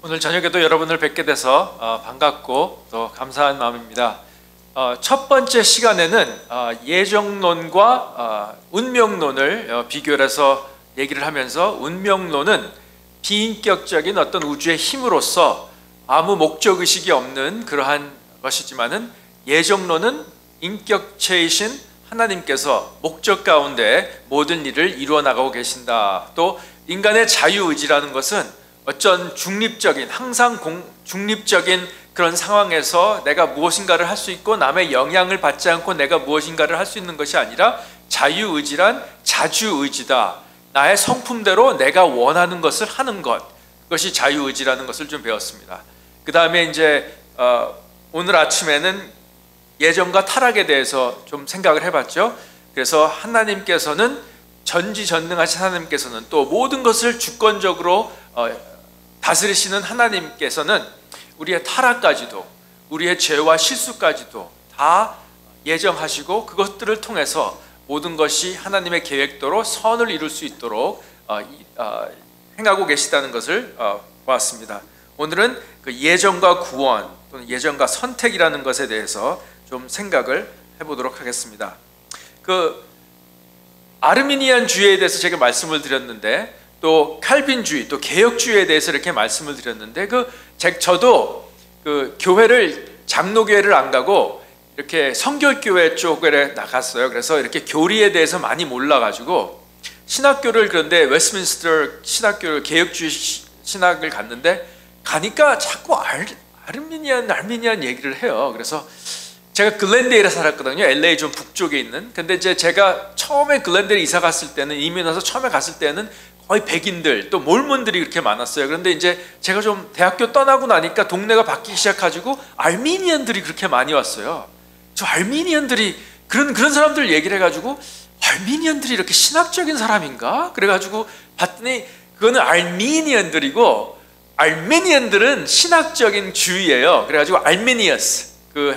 오늘 저녁에도 여러분을 뵙게 돼서 반갑고 또 감사한 마음입니다. 첫 번째 시간에는 예정론과 운명론을 비교를 해서 얘기를 하면서, 운명론은 비인격적인 어떤 우주의 힘으로서 아무 목적의식이 없는 그러한 것이지만은, 예정론은 인격체이신 하나님께서 목적 가운데 모든 일을 이루어 나가고 계신다. 또 인간의 자유의지라는 것은 어쩐 중립적인, 항상 중립적인 그런 상황에서 내가 무엇인가를 할 수 있고 남의 영향을 받지 않고 내가 무엇인가를 할 수 있는 것이 아니라, 자유의지란 자주의지다. 나의 성품대로 내가 원하는 것을 하는 것, 그것이 자유의지라는 것을 좀 배웠습니다. 그 다음에 이제 오늘 아침에는 예정과 타락에 대해서 좀 생각을 해봤죠. 그래서 하나님께서는, 전지전능하신 하나님께서는, 또 모든 것을 주권적으로 다스리시는 하나님께서는 우리의 타락까지도, 우리의 죄와 실수까지도 다 예정하시고, 그것들을 통해서 모든 것이 하나님의 계획대로 선을 이룰 수 있도록 행하고 계시다는 것을 보았습니다. 오늘은 그 예정과 구원, 또는 예정과 선택이라는 것에 대해서 좀 생각을 해보도록 하겠습니다. 그 아르미니안주의에 대해서 제가 말씀을 드렸는데, 또 칼빈주의, 또 개혁주의에 대해서 이렇게 말씀을 드렸는데, 저도 그 교회를, 장로교회를 안 가고 이렇게 성결교회 쪽에 나갔어요. 그래서 이렇게 교리에 대해서 많이 몰라가지고 신학교를, 그런데 웨스트민스터 신학교를, 개혁주의 신학을 갔는데, 가니까 자꾸 아르미니안 얘기를 해요. 그래서 제가 글렌데일에 살았거든요. LA 좀 북쪽에 있는. 근데 이제 제가 처음에 글렌데일 이사 갔을 때는, 이민 와서 처음에 갔을 때는 거의 백인들, 또 몰몬들이 그렇게 많았어요. 그런데 이제 제가 좀 대학교 떠나고 나니까 동네가 바뀌기 시작하고 알미니안들이 그렇게 많이 왔어요. 저 알미니안들이, 그런 사람들 얘기를 해가지고, 알미니안들이 이렇게 신학적인 사람인가? 그래가지고 봤더니 그거는 알미니안들이고, 알미니안들은 신학적인 주의예요. 그래가지고 알미니어스, 그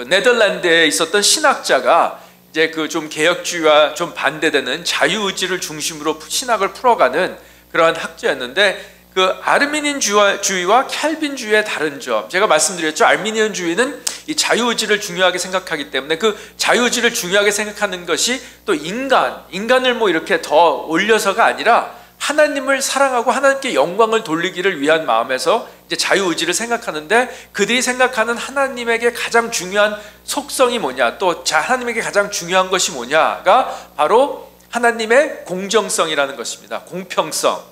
네덜란드에 있었던 신학자가 이제 그 좀 개혁주의와 좀 반대되는 자유의지를 중심으로 신학을 풀어가는 그러한 학자였는데, 그 아르미니안주의와 캘빈주의의 다른 점, 제가 말씀드렸죠. 아르미니안주의는 이 자유의지를 중요하게 생각하기 때문에, 그 자유의지를 중요하게 생각하는 것이 또 인간을 뭐 이렇게 더 올려서가 아니라 하나님을 사랑하고 하나님께 영광을 돌리기를 위한 마음에서 이제 자유의지를 생각하는데, 그들이 생각하는 하나님에게 가장 중요한 속성이 뭐냐, 또 하나님에게 가장 중요한 것이 뭐냐가 바로 하나님의 공정성이라는 것입니다. 공평성.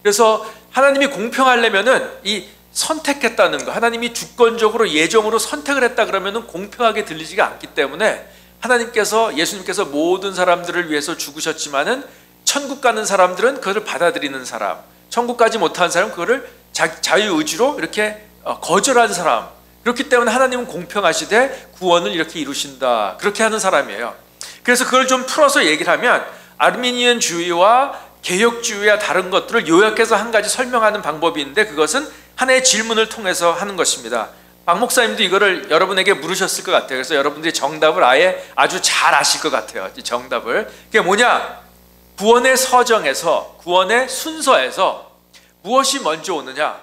그래서 하나님이 공평하려면은 이 선택했다는 거, 하나님이 주권적으로 예정으로 선택을 했다 그러면은 공평하게 들리지가 않기 때문에, 하나님께서, 예수님께서 모든 사람들을 위해서 죽으셨지만은 천국 가는 사람들은 그것을 받아들이는 사람, 천국 가지 못한 사람은 그거를 자유의지로 이렇게 거절한 사람, 그렇기 때문에 하나님은 공평하시되 구원을 이렇게 이루신다, 그렇게 하는 사람이에요. 그래서 그걸 좀 풀어서 얘기를 하면, 아르미니안주의와 개혁주의와 다른 것들을 요약해서 한 가지 설명하는 방법이 있는데, 그것은 하나의 질문을 통해서 하는 것입니다. 박 목사님도 이거를 여러분에게 물으셨을 것 같아요. 그래서 여러분들이 정답을 아주 잘 아실 것 같아요. 이 정답을. 그게 뭐냐? 구원의 서정에서, 구원의 순서에서 무엇이 먼저 오느냐?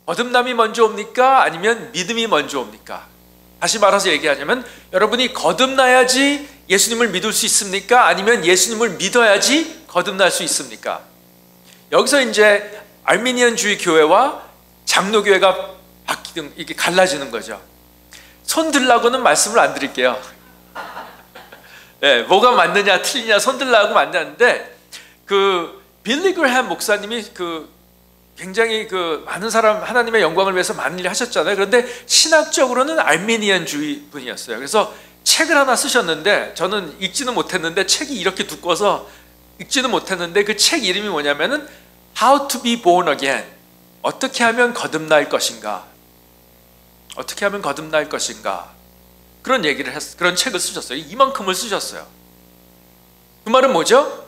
거듭남이 먼저 옵니까? 아니면 믿음이 먼저 옵니까? 다시 말해서 얘기하자면, 여러분이 거듭나야지 예수님을 믿을 수 있습니까? 아니면 예수님을 믿어야지 거듭날 수 있습니까? 여기서 이제 아르미니안주의 교회와 장로교회가 이렇게 갈라지는 거죠. 손 들라고는 말씀을 안 드릴게요. 네, 뭐가 맞느냐 틀리냐 손 들라고 만드는데, 그 빌리 그레이엄 목사님이 굉장히 많은 사람, 하나님의 영광을 위해서 많은 일을 하셨잖아요. 그런데 신학적으로는 아르미니안주의 분이었어요. 그래서 책을 하나 쓰셨는데, 저는 읽지는 못했는데, 책이 이렇게 두꺼워서 읽지는 못했는데, 그 책 이름이 뭐냐면은 How to be born again, 어떻게 하면 거듭날 것인가, 어떻게 하면 거듭날 것인가, 그런 얘기를 그런 책을 쓰셨어요. 이만큼을 쓰셨어요. 그 말은 뭐죠?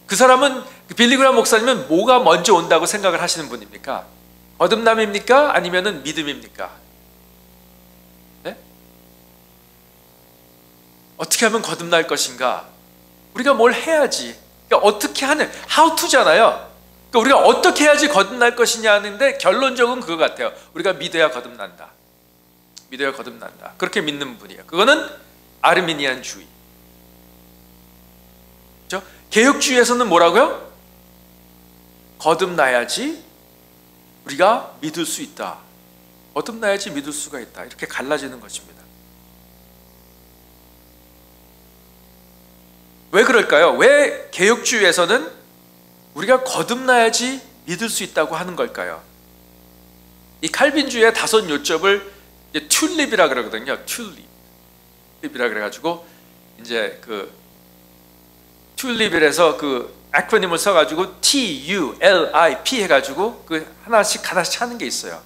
그 사람은, 빌리 그레이엄 목사님은 뭐가 먼저 온다고 생각을 하시는 분입니까? 거듭남입니까? 아니면은 믿음입니까? 네? 어떻게 하면 거듭날 것인가? 우리가 뭘 해야지. 그러니까 어떻게 하는, how to잖아요. 그러니까 우리가 어떻게 해야지 거듭날 것이냐 하는데 결론적은 그거 같아요. 우리가 믿어야 거듭난다. 믿어야 거듭난다. 그렇게 믿는 분이에요. 그거는 아르미니안주의. 그렇죠? 개혁주의에서는 뭐라고요? 거듭나야지 우리가 믿을 수 있다. 거듭나야지 믿을 수가 있다. 이렇게 갈라지는 것입니다. 왜 그럴까요? 왜 개혁주의에서는 우리가 거듭나야지 믿을 수 있다고 하는 걸까요? 이 칼빈주의의 5 요점을 이제 튤립이라 그러거든요. 튤립이라 그래가지고 이제 그 튤립이라서 그 액로님을 써가지고 TULIP 해가지고 그 하나씩 하는 게 있어요.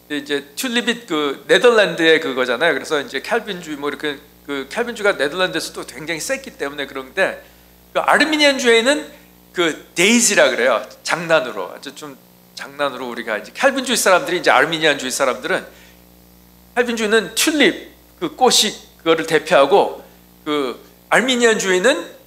근데 이제 튤립이 그 네덜란드의 그거잖아요. 그래서 이제 칼빈주의 뭐 이렇게 그 칼빈주의가 네덜란드에서도 굉장히 셌기 때문에 그런데 그 아르미니안주의는 그 데이지라 그래요. 장난으로 아주 좀 장난으로 우리가 이제 칼빈주의 사람들이 이제 아르미니안주의 사람들은 칼빈주의는 튤립 그 꽃이 그거를 대표하고 그 아르미니안주의는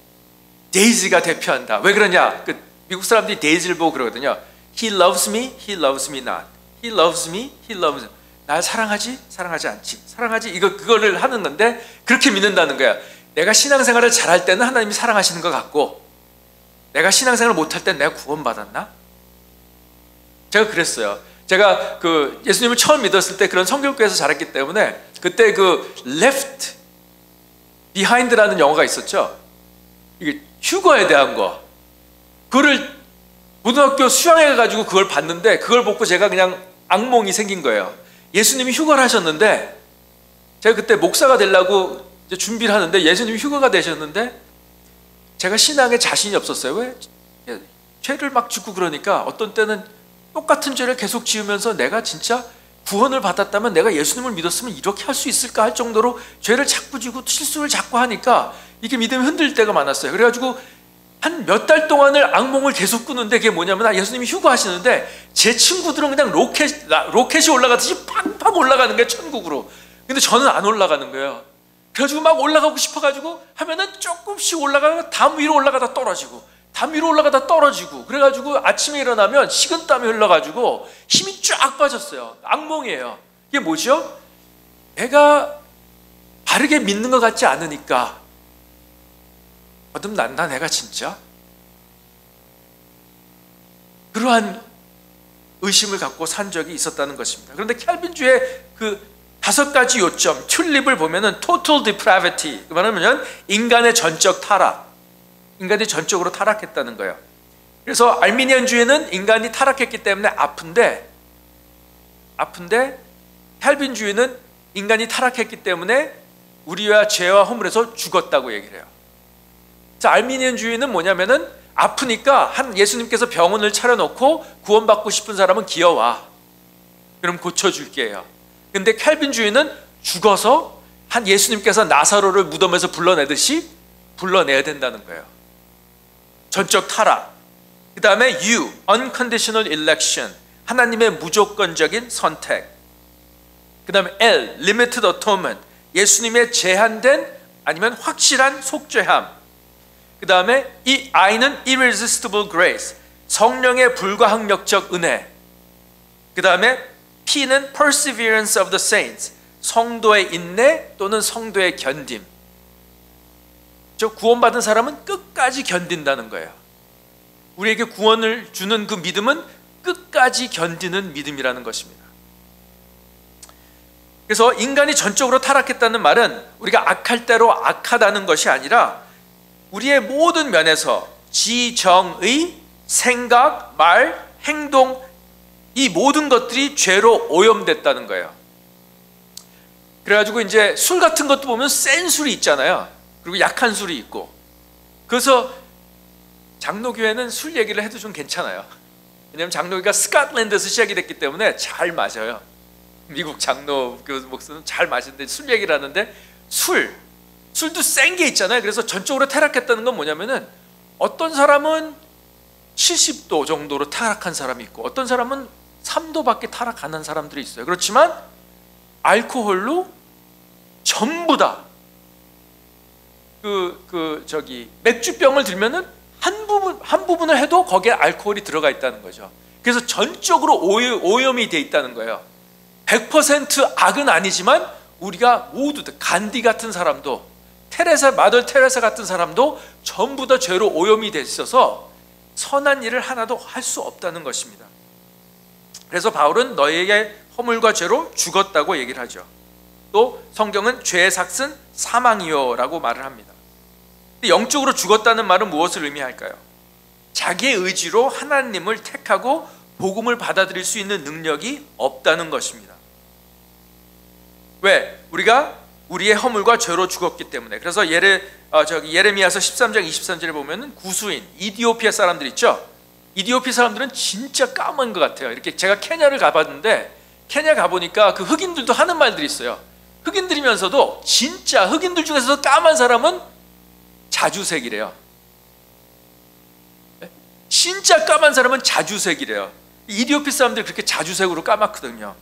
데이지가 대표한다. 왜 그러냐? 그 미국 사람들이 데이지를 보고 그러거든요. He loves me, he loves me not. He loves me, he loves me. 날 사랑하지, 사랑하지 않지. 사랑하지 그거를 하는 건데 그렇게 믿는다는 거야. 내가 신앙생활을 잘할 때는 하나님이 사랑하시는 것 같고 내가 신앙생활을 못할 때는 내가 구원받았나? 제가 그랬어요. 제가 그 예수님을 처음 믿었을 때 그런 성결교회에서 자랐기 때문에 그때 그 Left Behind라는 영화가 있었죠. 이게 휴거에 대한 거. 그거를 고등학교 수양회 가지고 그걸 봤는데 그걸 보고 제가 그냥 악몽이 생긴 거예요. 예수님이 휴거를 하셨는데 제가 그때 목사가 되려고 이제 준비를 하는데 예수님이 휴거가 되셨는데 제가 신앙에 자신이 없었어요. 왜? 죄를 막 짓고 그러니까 어떤 때는 똑같은 죄를 계속 지으면서 내가 진짜 구원을 받았다면 내가 예수님을 믿었으면 이렇게 할 수 있을까 할 정도로 죄를 자꾸 지고 실수를 자꾸 하니까 이게 믿음이 흔들릴 때가 많았어요. 그래가지고 한 몇 달 동안을 악몽을 계속 꾸는데 그게 뭐냐면 예수님이 휴거하시는데 제 친구들은 그냥 로켓이 올라가듯이 팡팡 올라가는 거예요. 천국으로. 근데 저는 안 올라가는 거예요. 그래가지고 막 올라가고 싶어가지고 하면은 조금씩 올라가다가 담 위로 올라가다 떨어지고 담 위로 올라가다 떨어지고 그래가지고 아침에 일어나면 식은땀이 흘러가지고 힘이 쫙 빠졌어요. 악몽이에요. 이게 뭐죠? 내가 바르게 믿는 것 같지 않으니까 거듭난다 내가 진짜? 그러한 의심을 갖고 산 적이 있었다는 것입니다. 그런데 칼빈주의 그 5가지 요점 튤립을 보면은 total depravity 그 말하면 인간의 전적 타락 인간이 전적으로 타락했다는 거예요. 그래서 알미니안주의는 인간이 타락했기 때문에 아픈데 칼빈주의는 인간이 타락했기 때문에 우리와 죄와 허물에서 죽었다고 얘기를 해요. 자, 알미니안주의는 뭐냐면은 아프니까 한 예수님께서 병원을 차려놓고 구원받고 싶은 사람은 기어와. 그럼 고쳐줄게요. 근데 칼빈주의는 죽어서 한 예수님께서 나사로를 무덤에서 불러내듯이 불러내야 된다는 거예요. 전적 타락. 그 다음에 U, unconditional election. 하나님의 무조건적인 선택. 그 다음에 L, limited atonement. 예수님의 제한된 아니면 확실한 속죄함. 그 다음에 이 I는 irresistible grace. 성령의 불가항력적 은혜. 그 다음에 P는 perseverance of the saints. 성도의 인내 또는 성도의 견딤. 저 구원받은 사람은 끝까지 견딘다는 거예요. 우리에게 구원을 주는 그 믿음은 끝까지 견디는 믿음이라는 것입니다. 그래서 인간이 전적으로 타락했다는 말은 우리가 악할 대로 악하다는 것이 아니라 우리의 모든 면에서 지정의, 생각, 말, 행동 이 모든 것들이 죄로 오염됐다는 거예요. 그래가지고 이제 술 같은 것도 보면 센 술이 있잖아요. 그리고 약한 술이 있고. 그래서 장로교회는 술 얘기를 해도 좀 괜찮아요. 왜냐하면 장로교가 스코틀랜드에서 시작이 됐기 때문에 잘 마셔요. 미국 장로교 목사는 잘 마시는데 술 얘기를 하는데 술도 센 게 있잖아요. 그래서 전적으로 타락했다는 건 뭐냐면은 어떤 사람은 70도 정도로 타락한 사람이 있고 어떤 사람은 3도밖에 타락 안 한 사람들이 있어요. 그렇지만 알코올로 전부 다 맥주병을 들면은 한 부분을 해도 거기에 알코올이 들어가 있다는 거죠. 그래서 전적으로 오염이 돼 있다는 거예요. 100% 악은 아니지만 우리가 모두 간디 같은 사람도, 마더 테레사 같은 사람도 전부 다 죄로 오염이 돼 있어서 선한 일을 하나도 할 수 없다는 것입니다. 그래서 바울은 너희에게 허물과 죄로 죽었다고 얘기를 하죠. 또 성경은 죄의 삭은 사망이요 라고 말을 합니다. 영적으로 죽었다는 말은 무엇을 의미할까요? 자기의 의지로 하나님을 택하고 복음을 받아들일 수 있는 능력이 없다는 것입니다. 왜? 우리가 우리의 허물과 죄로 죽었기 때문에. 그래서 예레미야서 13장 23절에 보면은 구수인 이디오피아 사람들 있죠? 이디오피아 사람들은 진짜 까만 것 같아요. 이렇게 제가 케냐를 가봤는데, 케냐 가보니까 그 흑인들도 하는 말들이 있어요. 흑인들이면서도 진짜 흑인들 중에서도 까만 사람은 자주색이래요. 진짜 까만 사람은 자주색이래요. 이디오피아 사람들이 그렇게 자주색으로 까맣거든요.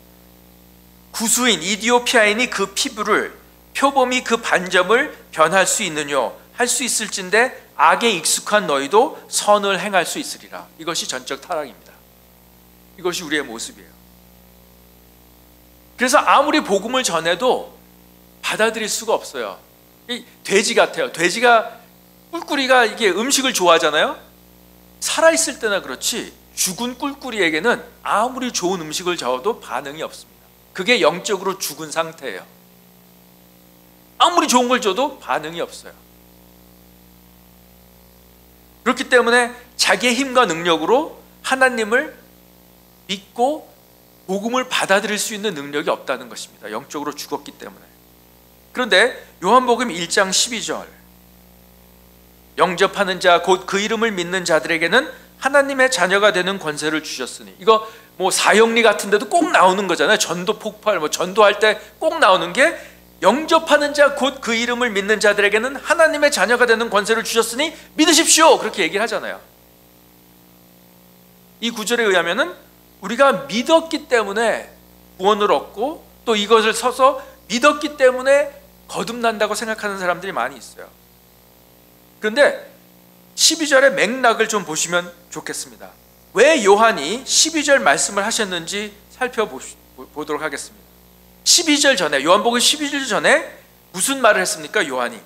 구수인 이디오피아인이 그 피부를, 표범이 그 반점을 변할 수 있느뇨? 할 수 있을진데 악에 익숙한 너희도 선을 행할 수 있으리라. 이것이 전적 타락입니다. 이것이 우리의 모습이에요. 그래서 아무리 복음을 전해도 받아들일 수가 없어요. 돼지 같아요. 돼지가, 꿀꿀이가 이게 음식을 좋아하잖아요. 살아있을 때나 그렇지 죽은 꿀꿀이에게는 아무리 좋은 음식을 줘도 반응이 없습니다. 그게 영적으로 죽은 상태예요. 아무리 좋은 걸 줘도 반응이 없어요. 그렇기 때문에 자기의 힘과 능력으로 하나님을 믿고 복음을 받아들일 수 있는 능력이 없다는 것입니다. 영적으로 죽었기 때문에. 그런데 요한복음 1장 12절, 영접하는 자 곧 그 이름을 믿는 자들에게는 하나님의 자녀가 되는 권세를 주셨으니. 이거 뭐 사형리 같은 데도 꼭 나오는 거잖아요. 전도 폭발, 전도할 때 꼭 나오는 게, 영접하는 자 곧 그 이름을 믿는 자들에게는 하나님의 자녀가 되는 권세를 주셨으니 믿으십시오, 그렇게 얘기를 하잖아요. 이 구절에 의하면은 우리가 믿었기 때문에 구원을 얻고, 또 이것을 서서 믿었기 때문에 거듭난다고 생각하는 사람들이 많이 있어요. 그런데 12절의 맥락을 좀 보시면 좋겠습니다. 왜 요한이 12절 말씀을 하셨는지 살펴보도록 하겠습니다. 12절 전에, 요한복음 12절 전에 무슨 말을 했습니까? 요한이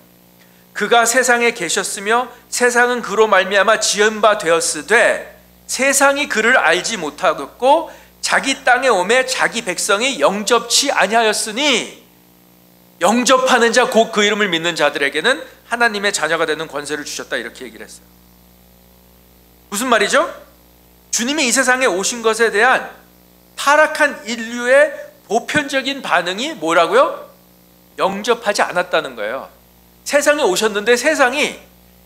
그가 세상에 계셨으며 세상은 그로 말미암아 지은 바 되었으되 세상이 그를 알지 못하겠고 자기 땅에 오매 자기 백성이 영접치 아니하였으니 영접하는 자 곧 그 이름을 믿는 자들에게는 하나님의 자녀가 되는 권세를 주셨다, 이렇게 얘기를 했어요. 무슨 말이죠? 주님이 이 세상에 오신 것에 대한 타락한 인류의 보편적인 반응이 뭐라고요? 영접하지 않았다는 거예요. 세상에 오셨는데,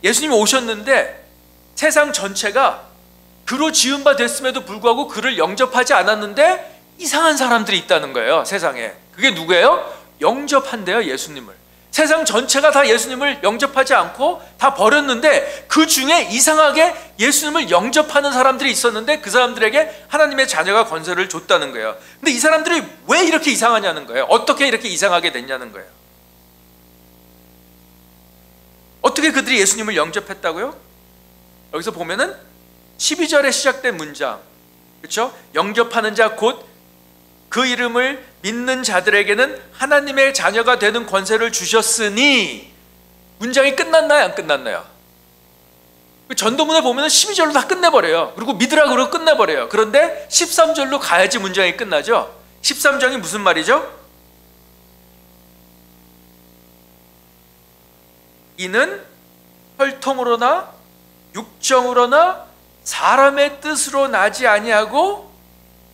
예수님이 오셨는데 세상 전체가 그로 지은 바 됐음에도 불구하고 그를 영접하지 않았는데 이상한 사람들이 있다는 거예요, 세상에. 그게 누구예요? 영접한대요, 예수님을. 세상 전체가 다 예수님을 영접하지 않고 다 버렸는데 그 중에 이상하게 예수님을 영접하는 사람들이 있었는데 그 사람들에게 하나님의 자녀가 권세를 줬다는 거예요. 근데 이 사람들이 왜 이렇게 이상하냐는 거예요. 어떻게 이렇게 이상하게 됐냐는 거예요. 어떻게 그들이 예수님을 영접했다고요? 여기서 보면은 12절에 시작된 문장, 그렇죠? 영접하는 자 곧 그 이름을 믿는 자들에게는 하나님의 자녀가 되는 권세를 주셨으니, 문장이 끝났나요? 안 끝났나요? 전도문에 보면 12절로 다 끝내버려요. 그리고 믿으라고 그러고 끝내버려요. 그런데 13절로 가야지 문장이 끝나죠. 13장이 무슨 말이죠? 이는 혈통으로나 육정으로나 사람의 뜻으로 나지 아니하고,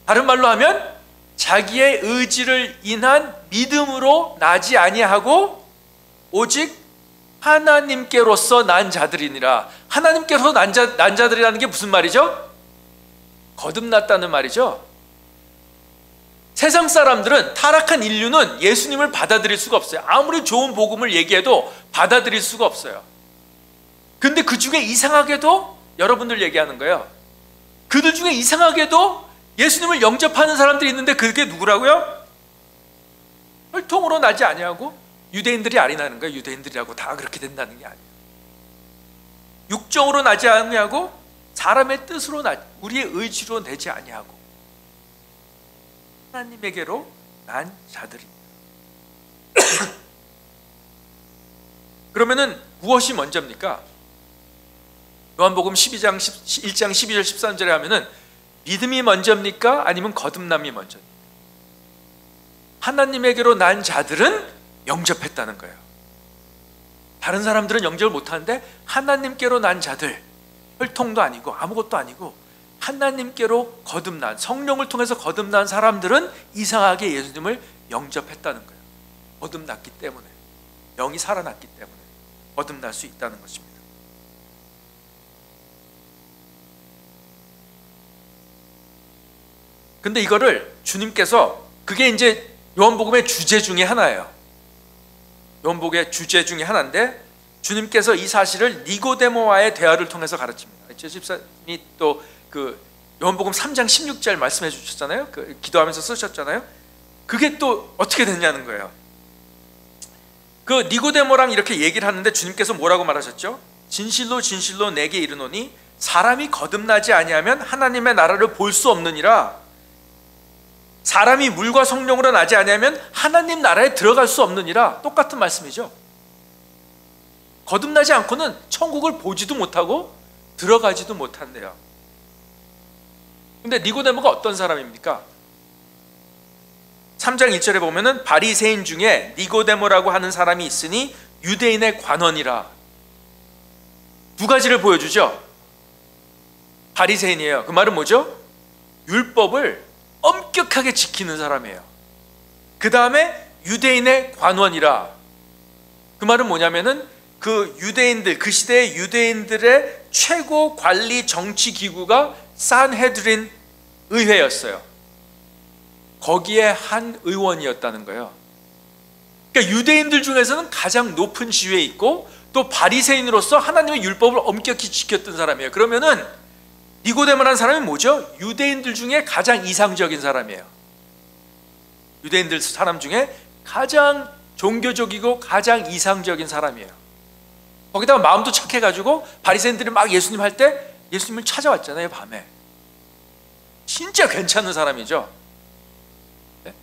다른 말로 하면 자기의 의지를 인한 믿음으로 나지 아니하고 오직 하나님께로서 난 자들이니라. 하나님께로서 난 자들이라는 게 무슨 말이죠? 거듭났다는 말이죠. 세상 사람들은, 타락한 인류는 예수님을 받아들일 수가 없어요. 아무리 좋은 복음을 얘기해도 받아들일 수가 없어요. 근데 그 중에 이상하게도 여러분들 얘기하는 거예요. 그들 중에 이상하게도 예수님을 영접하는 사람들이 있는데 그게 누구라고요? 혈통으로 나지 아니하고 유대인들이 아니라는 거예요. 유대인들이라고 다 그렇게 된다는 게 아니에요. 육정으로 나지 아니하고 사람의 뜻으로 우리의 의지로 내지 아니하고 하나님에게로 난 자들이. 그러면은 무엇이 먼저입니까? 요한복음 1장 12절 13절에 하면은 믿음이 먼저입니까? 아니면 거듭남이 먼저입니까? 하나님에게로 난 자들은 영접했다는 거예요. 다른 사람들은 영접을 못하는데 하나님께로 난 자들, 혈통도 아니고 아무것도 아니고 하나님께로 거듭난, 성령을 통해서 거듭난 사람들은 이상하게 예수님을 영접했다는 거예요. 거듭났기 때문에, 영이 살아났기 때문에 거듭날 수 있다는 것입니다. 근데 이거를 주님께서, 그게 이제 요한복음의 주제 중에 하나예요. 요한복음의 주제 중에 하나인데 주님께서 이 사실을 니고데모와의 대화를 통해서 가르칩니다. 집사님이 또 그 요한복음 3장 16절 말씀해 주셨잖아요. 그 기도하면서 쓰셨잖아요. 그게 또 어떻게 됐냐는 거예요. 그 니고데모랑 이렇게 얘기를 하는데 주님께서 뭐라고 말하셨죠? 진실로 진실로 내게 이르노니 사람이 거듭나지 아니하면 하나님의 나라를 볼 수 없느니라. 사람이 물과 성령으로 나지 아니하면 하나님 나라에 들어갈 수 없느니라. 똑같은 말씀이죠. 거듭나지 않고는 천국을 보지도 못하고 들어가지도 못한대요. 근데 니고데모가 어떤 사람입니까? 3장 1절에 보면은 바리새인 중에 니고데모라고 하는 사람이 있으니 유대인의 관원이라. 두 가지를 보여주죠. 바리새인이에요. 그 말은 뭐죠? 율법을 엄격하게 지키는 사람이에요. 그 다음에 유대인의 관원이라. 그 말은 뭐냐면은 그 유대인들, 그 시대의 유대인들의 최고 관리 정치 기구가 산헤드린 의회였어요. 거기에 한 의원이었다는 거예요. 그러니까 유대인들 중에서는 가장 높은 지위에 있고 또 바리새인으로서 하나님의 율법을 엄격히 지켰던 사람이에요. 그러면은 니고데모라는 사람이 뭐죠? 유대인들 중에 가장 이상적인 사람이에요. 유대인들 사람 중에 가장 종교적이고 가장 이상적인 사람이에요. 거기다가 마음도 착해가지고 바리새인들이 막 예수님 할 때 예수님을 찾아왔잖아요. 밤에. 진짜 괜찮은 사람이죠. 네?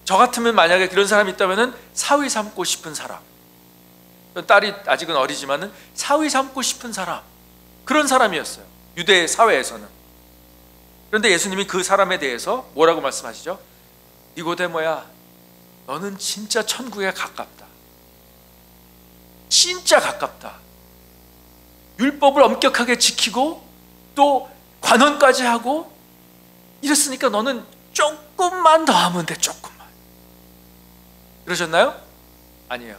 저 같으면 만약에 그런 사람이 있다면 사위 삼고 싶은 사람, 딸이 아직은 어리지만은 사위 삼고 싶은 사람, 그런 사람이었어요. 유대 사회에서는. 그런데 예수님이 그 사람에 대해서 뭐라고 말씀하시죠? 니고데모야, 너는 진짜 천국에 가깝다. 진짜 가깝다. 율법을 엄격하게 지키고 또 관원까지 하고 이랬으니까 너는 조금만 더 하면 돼. 조금만. 그러셨나요? 아니에요.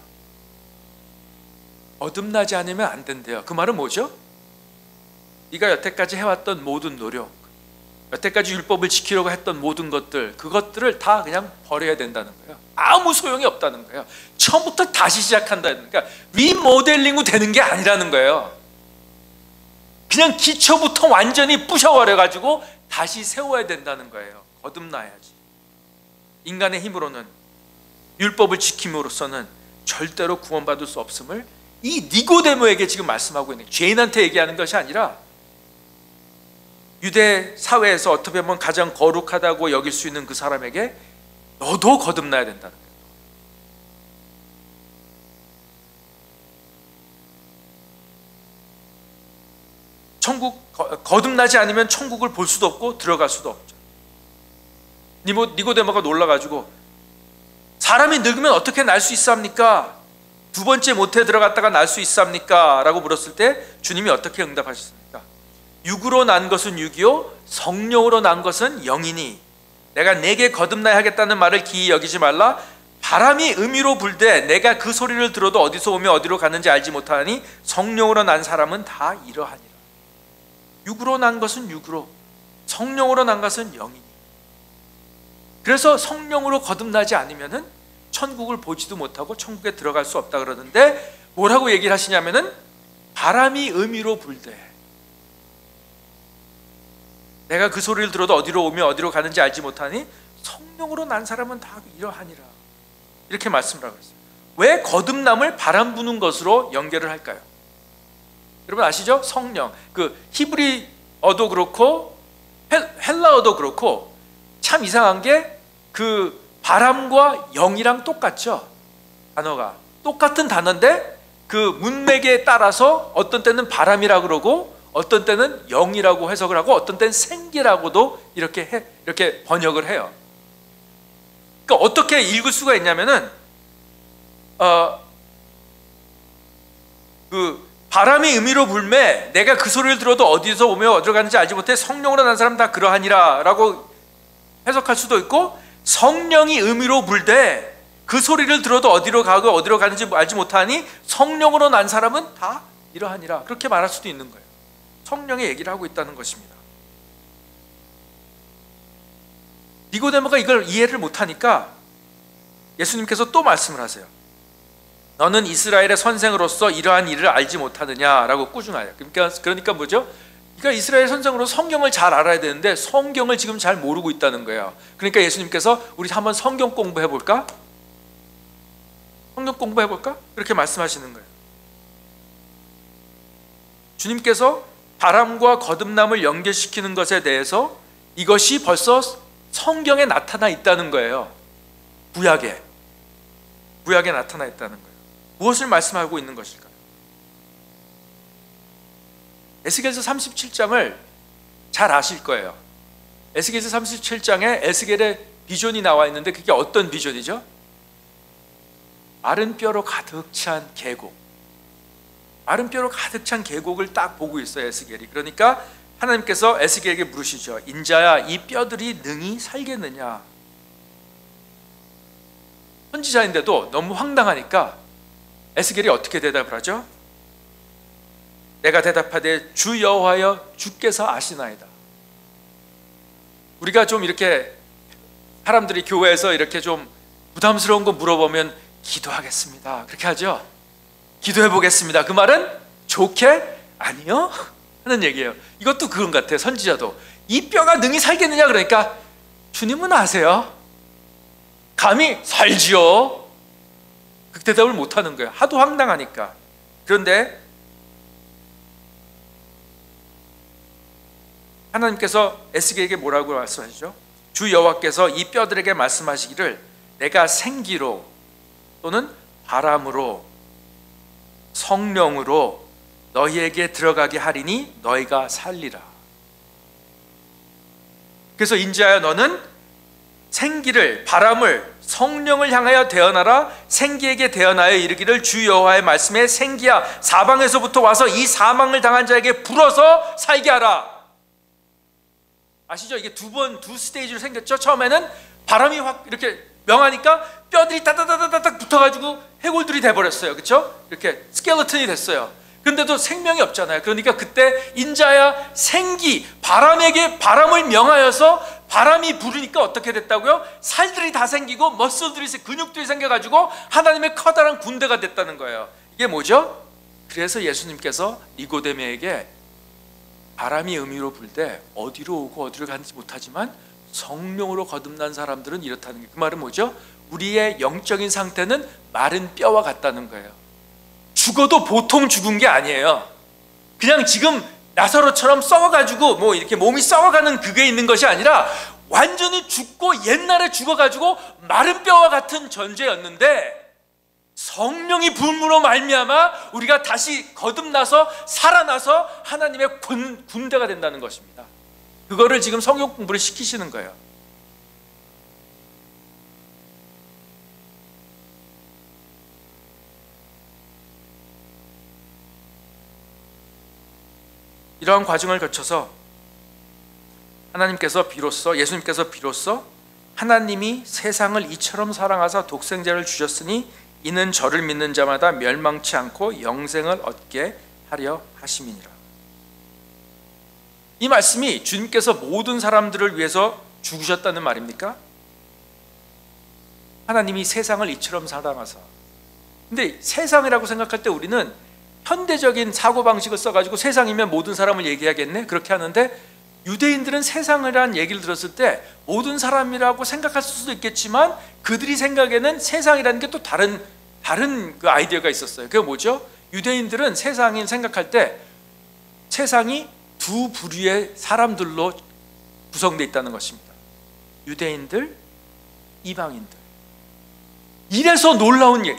거듭나지 않으면 안 된대요. 그 말은 뭐죠? 네가 여태까지 해왔던 모든 노력, 여태까지 율법을 지키려고 했던 모든 것들, 그것들을 다 그냥 버려야 된다는 거예요. 아무 소용이 없다는 거예요. 처음부터 다시 시작한다는 거예요. 그러니까 리모델링이 되는 게 아니라는 거예요. 그냥 기초부터 완전히 부셔버려가지고 다시 세워야 된다는 거예요. 거듭나야지. 인간의 힘으로는, 율법을 지킴으로써는 절대로 구원받을 수 없음을 이 니고데모에게 지금 말씀하고 있는, 죄인한테 얘기하는 것이 아니라 유대 사회에서 어떻게 보면 가장 거룩하다고 여길 수 있는 그 사람에게 너도 거듭나야 된다는 거예요. 거듭나지 않으면 천국을 볼 수도 없고 들어갈 수도 없죠. 니고데모가 놀라가지고 사람이 늙으면 어떻게 날 수 있습니까? 두 번째 모태에 들어갔다가 날 수 있습니까? 라고 물었을 때 주님이 어떻게 응답하셨습니까? 육으로 난 것은 육이요 성령으로 난 것은 영이니 내가 내게 거듭나야 하겠다는 말을 기이 여기지 말라. 바람이 음위로 불되 내가 그 소리를 들어도 어디서 오며 어디로 가는지 알지 못하니 성령으로 난 사람은 다 이러하니라. 육으로 난 것은 육으로, 성령으로 난 것은 영이니. 그래서 성령으로 거듭나지 않으면은 천국을 보지도 못하고 천국에 들어갈 수 없다 그러는데 뭐라고 얘기를 하시냐면은 바람이 음위로 불되 내가 그 소리를 들어도 어디로 오며 어디로 가는지 알지 못하니 성령으로 난 사람은 다 이러하니라. 이렇게 말씀을 하고 있어요. 왜 거듭남을 바람 부는 것으로 연결을 할까요? 여러분 아시죠? 성령. 그 히브리어도 그렇고 헬라어도 그렇고 참 이상한 게 그 바람과 영이랑 똑같죠. 단어가 똑같은 단어인데 그 문맥에 따라서 어떤 때는 바람이라고 그러고 어떤 때는 영이라고 해석을 하고 어떤 때는 생기라고도 이렇게 번역을 해요. 그러니까 어떻게 읽을 수가 있냐면은 그 바람이 의미로 불매 내가 그 소리를 들어도 어디서 오며 어디로 가는지 알지 못해 성령으로 난 사람 다 그러하니라 라고 해석할 수도 있고, 성령이 의미로 불되 그 소리를 들어도 어디로 가고 어디로 가는지 알지 못하니 성령으로 난 사람은 다 이러하니라, 그렇게 말할 수도 있는 거예요. 성령의 얘기를 하고 있다는 것입니다. 니고데모가 이걸 이해를 못하니까 예수님께서 또 말씀을 하세요. 너는 이스라엘의 선생으로서 이러한 일을 알지 못하느냐라고 꾸중하여. 그러니까 뭐죠? 그러니까 이스라엘 선생으로 성경을 잘 알아야 되는데 성경을 지금 잘 모르고 있다는 거예요. 그러니까 예수님께서 우리 한번 성경 공부해 볼까? 성경 공부해 볼까? 그렇게 말씀하시는 거예요. 주님께서 바람과 거듭남을 연결시키는 것에 대해서 이것이 벌써 성경에 나타나 있다는 거예요. 구약에 나타나 있다는 거예요. 무엇을 말씀하고 있는 것일까요? 에스겔서 37장을 잘 아실 거예요. 에스겔서 37장에 에스겔의 비전이 나와 있는데 그게 어떤 비전이죠? 마른 뼈로 가득 찬 계곡, 마른 뼈로 가득 찬 계곡을 딱 보고 있어요, 에스겔이. 그러니까 하나님께서 에스겔에게 물으시죠. 인자야, 이 뼈들이 능히 살겠느냐? 선지자인데도 너무 황당하니까 에스겔이 어떻게 대답을 하죠? 내가 대답하되 주 여호와여 주께서 아시나이다. 우리가 좀 이렇게 사람들이 교회에서 이렇게 좀 부담스러운 거 물어보면 기도하겠습니다, 그렇게 하죠. 기도해 보겠습니다. 그 말은 좋게? 아니요 하는 얘기예요. 이것도 그런 것 같아요. 선지자도 이 뼈가 능히 살겠느냐 그러니까 주님은 아세요. 감히 살지요. 그 대답을 못하는 거예요. 하도 황당하니까. 그런데 하나님께서 에스겔에게 뭐라고 말씀하시죠? 주 여호와께서 이 뼈들에게 말씀하시기를 내가 생기로 또는 바람으로 성령으로 너희에게 들어가게 하리니 너희가 살리라. 그래서 인자야 너는 생기를, 바람을, 성령을 향하여 대언하라. 생기에게 대언하여 이르기를 주 여호와의 말씀에 생기야 사방에서부터 와서 이 사망을 당한 자에게 불어서 살게 하라. 아시죠? 이게 두 스테이지로 생겼죠. 처음에는 바람이 확 이렇게 명하니까 뼈들이 따다다다닥 붙어가지고 해골들이 돼버렸어요. 그렇죠? 이렇게 스켈레톤이 됐어요. 근데도 생명이 없잖아요. 그러니까 그때 인자야 생기, 바람에게 바람을 명하여서 바람이 부르니까 어떻게 됐다고요? 살들이 다 생기고 머슬들이, 근육들이 생겨가지고 하나님의 커다란 군대가 됐다는 거예요. 이게 뭐죠? 그래서 예수님께서 니고데모에게 바람이 의미로 불 때 어디로 오고 어디로 가는지 못하지만 성령으로 거듭난 사람들은 이렇다는 게, 그 말은 뭐죠? 우리의 영적인 상태는 마른 뼈와 같다는 거예요. 죽어도 보통 죽은 게 아니에요. 그냥 지금 나사로처럼 썩어가지고 뭐 이렇게 몸이 썩어가는 그게 있는 것이 아니라 완전히 죽고 옛날에 죽어가지고 마른 뼈와 같은 존재였는데 성령이 부음으로 말미암아 우리가 다시 거듭나서 살아나서 하나님의 군대가 된다는 것입니다. 그거를 지금 성경 공부를 시키시는 거예요. 이러한 과정을 거쳐서 예수님께서 비로소 하나님이 세상을 이처럼 사랑하사 독생자를 주셨으니 이는 저를 믿는 자마다 멸망치 않고 영생을 얻게 하려 하심이니라. 이 말씀이 주님께서 모든 사람들을 위해서 죽으셨다는 말입니까? 하나님이 세상을 이처럼 사랑하사. 근데 세상이라고 생각할 때 우리는 현대적인 사고방식을 써가지고 세상이면 모든 사람을 얘기하겠네? 그렇게 하는데 유대인들은 세상이라는 얘기를 들었을 때 모든 사람이라고 생각할 수도 있겠지만 그들이 생각에는 세상이라는 게 또 다른 그 아이디어가 있었어요. 그게 뭐죠? 유대인들은 세상인 생각할 때 세상이 두 부류의 사람들로 구성되어 있다는 것입니다. 유대인들, 이방인들. 이래서 놀라운 일.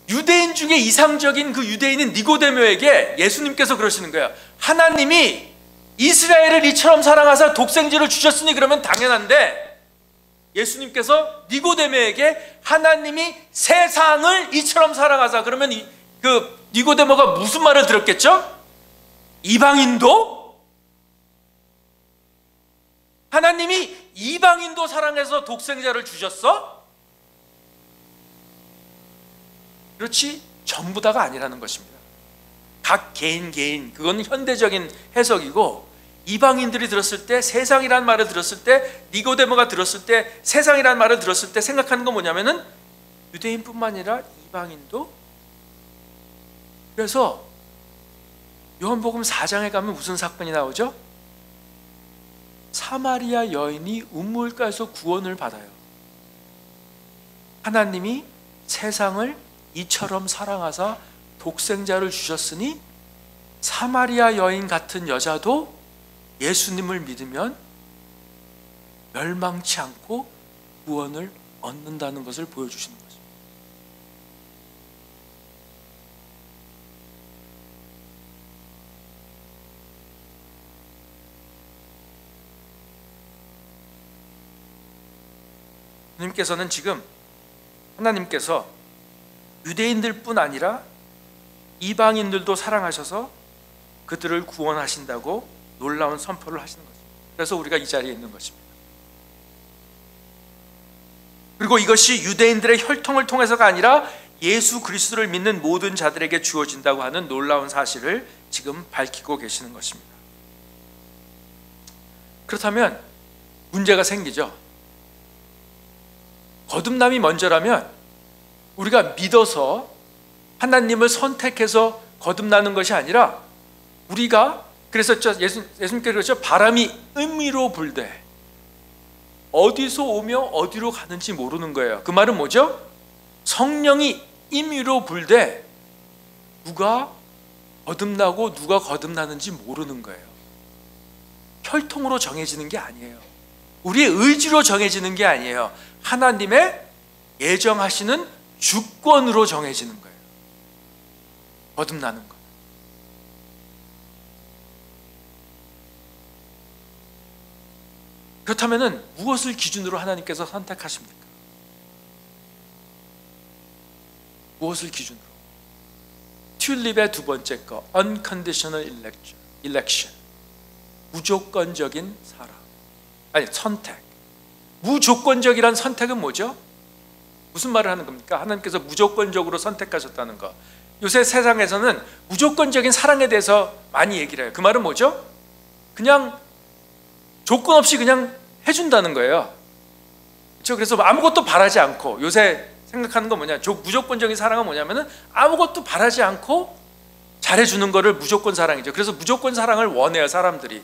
유대인 중에 이상적인 그 유대인인 니고데모에게 예수님께서 그러시는 거예요. 하나님이 이스라엘을 이처럼 사랑하사 독생자를 주셨으니 그러면 당연한데, 예수님께서 니고데모에게 하나님이 세상을 이처럼 사랑하사, 그러면 그 니고데모가 무슨 말을 들었겠죠? 이방인도? 하나님이 이방인도 사랑해서 독생자를 주셨어? 그렇지, 전부 다가 아니라는 것입니다. 각 개인, 그건 현대적인 해석이고, 이방인들이 들었을 때, 세상이라는 말을 들었을 때, 니고데모가 들었을 때, 세상이라는 말을 들었을 때 생각하는 건 뭐냐면은 유대인뿐만 아니라 이방인도. 그래서 요한복음 4장에 가면 무슨 사건이 나오죠? 사마리아 여인이 우물가에서 구원을 받아요. 하나님이 세상을 이처럼 사랑하사 독생자를 주셨으니 사마리아 여인 같은 여자도 예수님을 믿으면 멸망치 않고 구원을 얻는다는 것을 보여주시는 거죠. 주님께서는 지금, 하나님께서 유대인들뿐 아니라 이방인들도 사랑하셔서 그들을 구원하신다고 놀라운 선포를 하시는 거죠. 그래서 우리가 이 자리에 있는 것입니다. 그리고 이것이 유대인들의 혈통을 통해서가 아니라 예수 그리스도를 믿는 모든 자들에게 주어진다고 하는 놀라운 사실을 지금 밝히고 계시는 것입니다. 그렇다면 문제가 생기죠. 거듭남이 먼저라면 우리가 믿어서 하나님을 선택해서 거듭나는 것이 아니라, 우리가 그래서 예수님께서 그러죠. 바람이 임의로 불되 어디서 오며 어디로 가는지 모르는 거예요. 그 말은 뭐죠? 성령이 임의로 불되 누가 거듭나고 누가 거듭나는지 모르는 거예요. 혈통으로 정해지는 게 아니에요. 우리의 의지로 정해지는 게 아니에요. 하나님의 예정하시는 주권으로 정해지는 거예요. 거듭나는 것. 그렇다면 무엇을 기준으로 하나님께서 선택하십니까? 무엇을 기준으로? 튤립의 두 번째 거, unconditional election. 무조건적인 사랑. 아니, 선택. 무조건적이란 선택은 뭐죠? 무슨 말을 하는 겁니까? 하나님께서 무조건적으로 선택하셨다는 거. 요새 세상에서는 무조건적인 사랑에 대해서 많이 얘기를 해요. 그 말은 뭐죠? 그냥 조건 없이 그냥 해준다는 거예요. 그렇죠? 그래서 아무것도 바라지 않고, 요새 생각하는 건 뭐냐? 무조건적인 사랑은 뭐냐면은 아무것도 바라지 않고 잘해주는 거를 무조건 사랑이죠. 그래서 무조건 사랑을 원해요, 사람들이.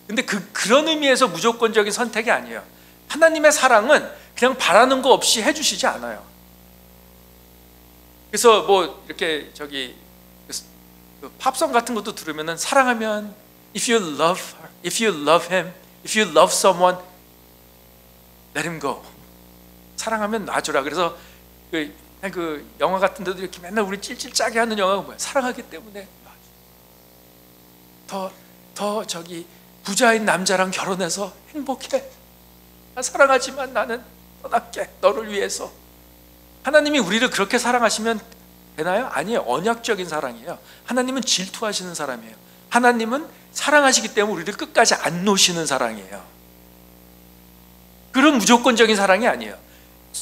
근데 그런 의미에서 무조건적인 선택이 아니에요. 하나님의 사랑은 그냥 바라는 거 없이 해주시지 않아요. 그래서 뭐 이렇게 그 팝송 같은 것도 들으면은 사랑하면 if you love her, if you love him, if you love someone, let him go. 사랑하면 놔줘라. 그래서 그 영화 같은 데도 이렇게 맨날 우리 찔찔 짜게 하는 영화가 뭐야? 사랑하기 때문에 놔줘. 더 부자인 남자랑 결혼해서 행복해. 나 사랑하지만 나는 떠날게, 너를 위해서. 하나님이 우리를 그렇게 사랑하시면 되나요? 아니에요. 언약적인 사랑이에요. 하나님은 질투하시는 사람이에요. 하나님은 사랑하시기 때문에 우리를 끝까지 안 놓으시는 사랑이에요. 그런 무조건적인 사랑이 아니에요.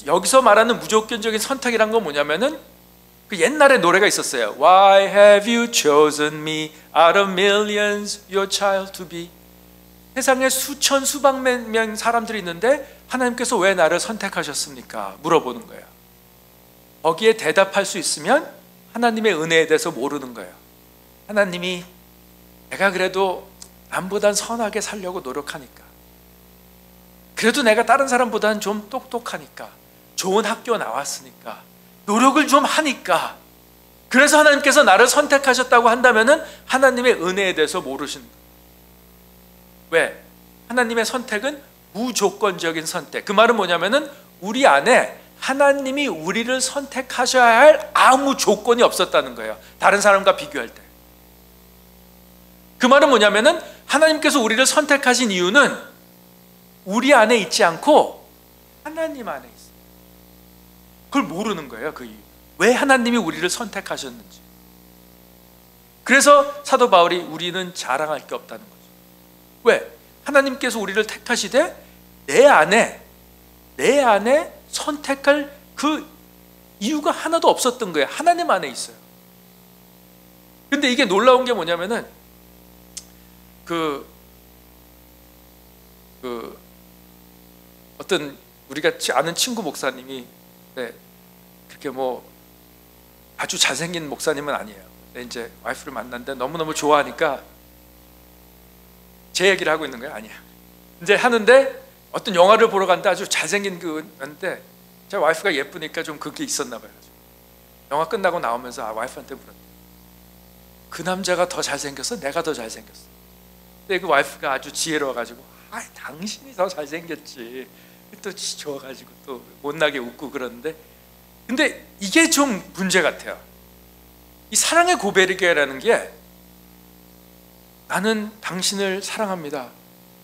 여기서 말하는 무조건적인 선택이란 건 뭐냐면은, 그 옛날에 노래가 있었어요. Why have you chosen me out of millions, your child to be? 세상에 수천 수백 명 사람들이 있는데 하나님께서 왜 나를 선택하셨습니까? 물어보는 거예요. 거기에 대답할 수 있으면 하나님의 은혜에 대해서 모르는 거예요. 하나님이 내가 그래도 남보단 선하게 살려고 노력하니까, 그래도 내가 다른 사람보다는 좀 똑똑하니까, 좋은 학교 나왔으니까, 노력을 좀 하니까 그래서 하나님께서 나를 선택하셨다고 한다면은 하나님의 은혜에 대해서 모르시는 거예요. 왜? 하나님의 선택은 무조건적인 선택. 그 말은 뭐냐면은 우리 안에 하나님이 우리를 선택하셔야 할 아무 조건이 없었다는 거예요. 다른 사람과 비교할 때. 그 말은 뭐냐면은 하나님께서 우리를 선택하신 이유는 우리 안에 있지 않고 하나님 안에 있어요. 그걸 모르는 거예요. 그 이유. 왜 하나님이 우리를 선택하셨는지. 그래서 사도 바울이 우리는 자랑할 게 없다는 거죠. 왜? 하나님께서 우리를 택하시되 내 안에 선택할 그 이유가 하나도 없었던 거예요. 하나님 안에 있어요. 근데 이게 놀라운 게 뭐냐면은 어떤 우리가 아는 친구 목사님이 그렇게 뭐 아주 잘생긴 목사님은 아니에요. 근데 이제 와이프를 만났는데 너무너무 좋아하니까 제 얘기를 하고 있는 거예요. 아니야. 이제 하는데 어떤 영화를 보러 갔는데 아주 잘생긴 그건데 제 와이프가 예쁘니까 좀 그게 있었나 봐요. 영화 끝나고 나오면서 와이프한테 물었대. 그 남자가 더 잘생겼어? 내가 더 잘생겼어? 근데 그 와이프가 아주 지혜로워가지고 당신이 더 잘생겼지. 또 좋아가지고 또 못나게 웃고 그러는데, 근데 이게 좀 문제 같아요. 이 사랑의 고백이라는 게 나는 당신을 사랑합니다.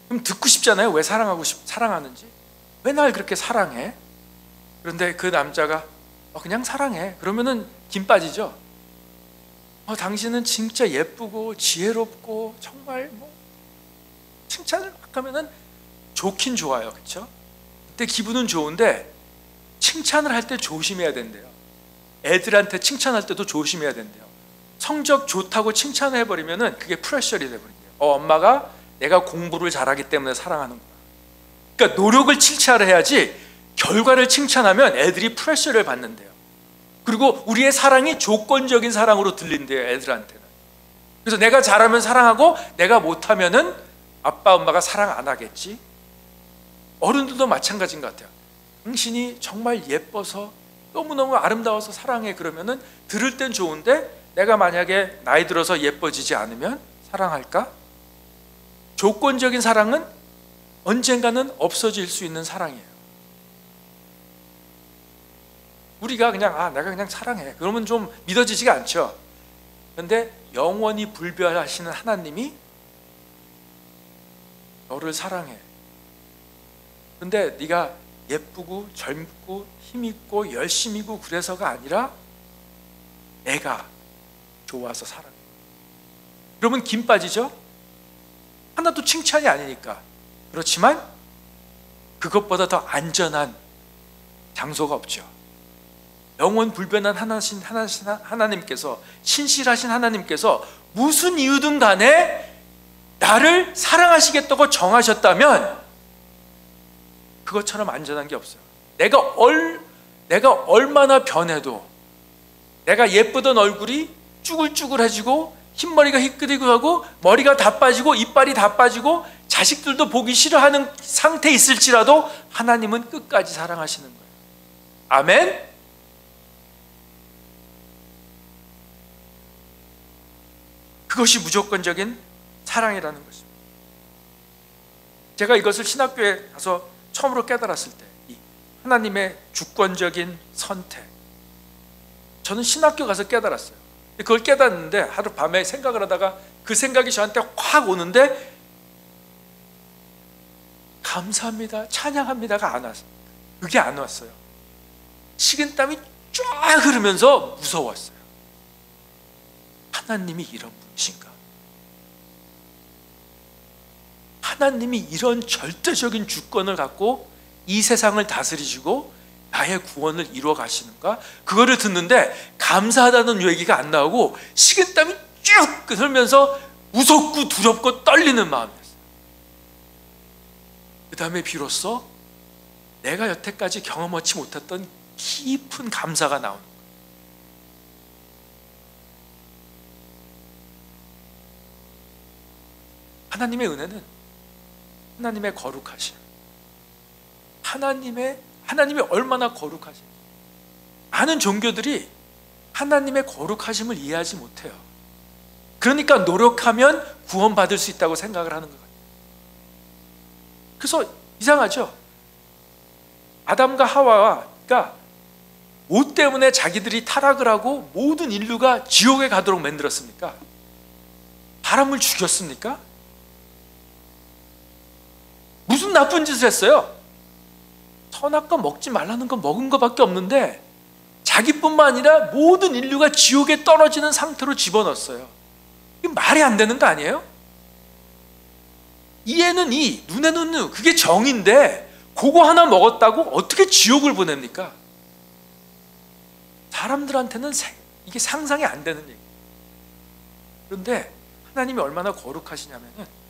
그럼 듣고 싶잖아요. 왜 사랑하는지. 왜 날 그렇게 사랑해? 그런데 그 남자가 그냥 사랑해. 그러면은 김 빠지죠. 당신은 진짜 예쁘고 지혜롭고 정말 뭐 칭찬을 하면은 좋긴 좋아요. 그렇죠? 그때 기분은 좋은데 칭찬을 할 때 조심해야 된대요. 애들한테 칭찬할 때도 조심해야 된대요. 성적 좋다고 칭찬을 해버리면은 그게 프레셔리 돼버린대요. 엄마가 내가 공부를 잘하기 때문에 사랑하는구나. 그러니까 노력을 칭찬을 해야지 결과를 칭찬하면 애들이 프레셔를 받는데요. 그리고 우리의 사랑이 조건적인 사랑으로 들린대요. 애들한테는. 그래서 내가 잘하면 사랑하고 내가 못하면은 아빠 엄마가 사랑 안 하겠지. 어른들도 마찬가지인 것 같아요. 당신이 정말 예뻐서 너무너무 아름다워서 사랑해. 그러면은 들을 땐 좋은데 내가 만약에 나이 들어서 예뻐지지 않으면 사랑할까? 조건적인 사랑은 언젠가는 없어질 수 있는 사랑이에요. 우리가 그냥 내가 그냥 사랑해. 그러면 좀 믿어지지가 않죠. 그런데 영원히 불변하시는 하나님이 너를 사랑해. 근데 네가 예쁘고 젊고 힘있고 열심이고 그래서가 아니라 내가 좋아서 사랑해. 그러면 김 빠지죠? 하나도 칭찬이 아니니까. 그렇지만 그것보다 더 안전한 장소가 없죠. 영원 불변한 하나님께서, 신실하신 하나님께서 무슨 이유든 간에 나를 사랑하시겠다고 정하셨다면 그것처럼 안전한 게 없어요. 내가 얼마나 변해도, 내가 예쁘던 얼굴이 쭈글쭈글해지고 흰머리가 희끗희끗 하고 머리가 다 빠지고 이빨이 다 빠지고 자식들도 보기 싫어하는 상태에 있을지라도 하나님은 끝까지 사랑하시는 거예요. 아멘? 그것이 무조건적인 사랑이라는 것입니다. 제가 이것을 신학교에 가서 처음으로 깨달았을 때, 이 하나님의 주권적인 선택, 저는 신학교 가서 깨달았어요. 그걸 깨닫는데 하루 밤에 생각을 하다가 그 생각이 저한테 확 오는데 감사합니다, 찬양합니다가 안 왔어요. 그게 안 왔어요. 식은땀이 쫙 흐르면서 무서웠어요. 하나님이 이런 분이신가? 하나님이 이런 절대적인 주권을 갖고 이 세상을 다스리시고 나의 구원을 이루어 가시는가? 그거를 듣는데 감사하다는 얘기가 안 나오고 식은땀이 쭉 흐르면서 무섭고 두렵고 떨리는 마음이었어요. 그 다음에 비로소 내가 여태까지 경험하지 못했던 깊은 감사가 나오는 거예요. 하나님의 은혜는 하나님의 거룩하심, 하나님이 얼마나 거룩하심. 많은 종교들이 하나님의 거룩하심을 이해하지 못해요. 그러니까 노력하면 구원받을 수 있다고 생각을 하는 것 같아요. 그래서 이상하죠? 아담과 하와가 뭐 때문에 자기들이 타락을 하고 모든 인류가 지옥에 가도록 만들었습니까? 사람을 죽였습니까? 무슨 나쁜 짓을 했어요? 선악과 먹지 말라는 건 먹은 것밖에 없는데 자기뿐만 아니라 모든 인류가 지옥에 떨어지는 상태로 집어넣었어요. 이게 말이 안 되는 거 아니에요? 이에는 이, 눈에는 눈, 그게 정인데 그거 하나 먹었다고 어떻게 지옥을 보냅니까? 사람들한테는 이게 상상이 안 되는 얘기예요. 그런데 하나님이 얼마나 거룩하시냐면은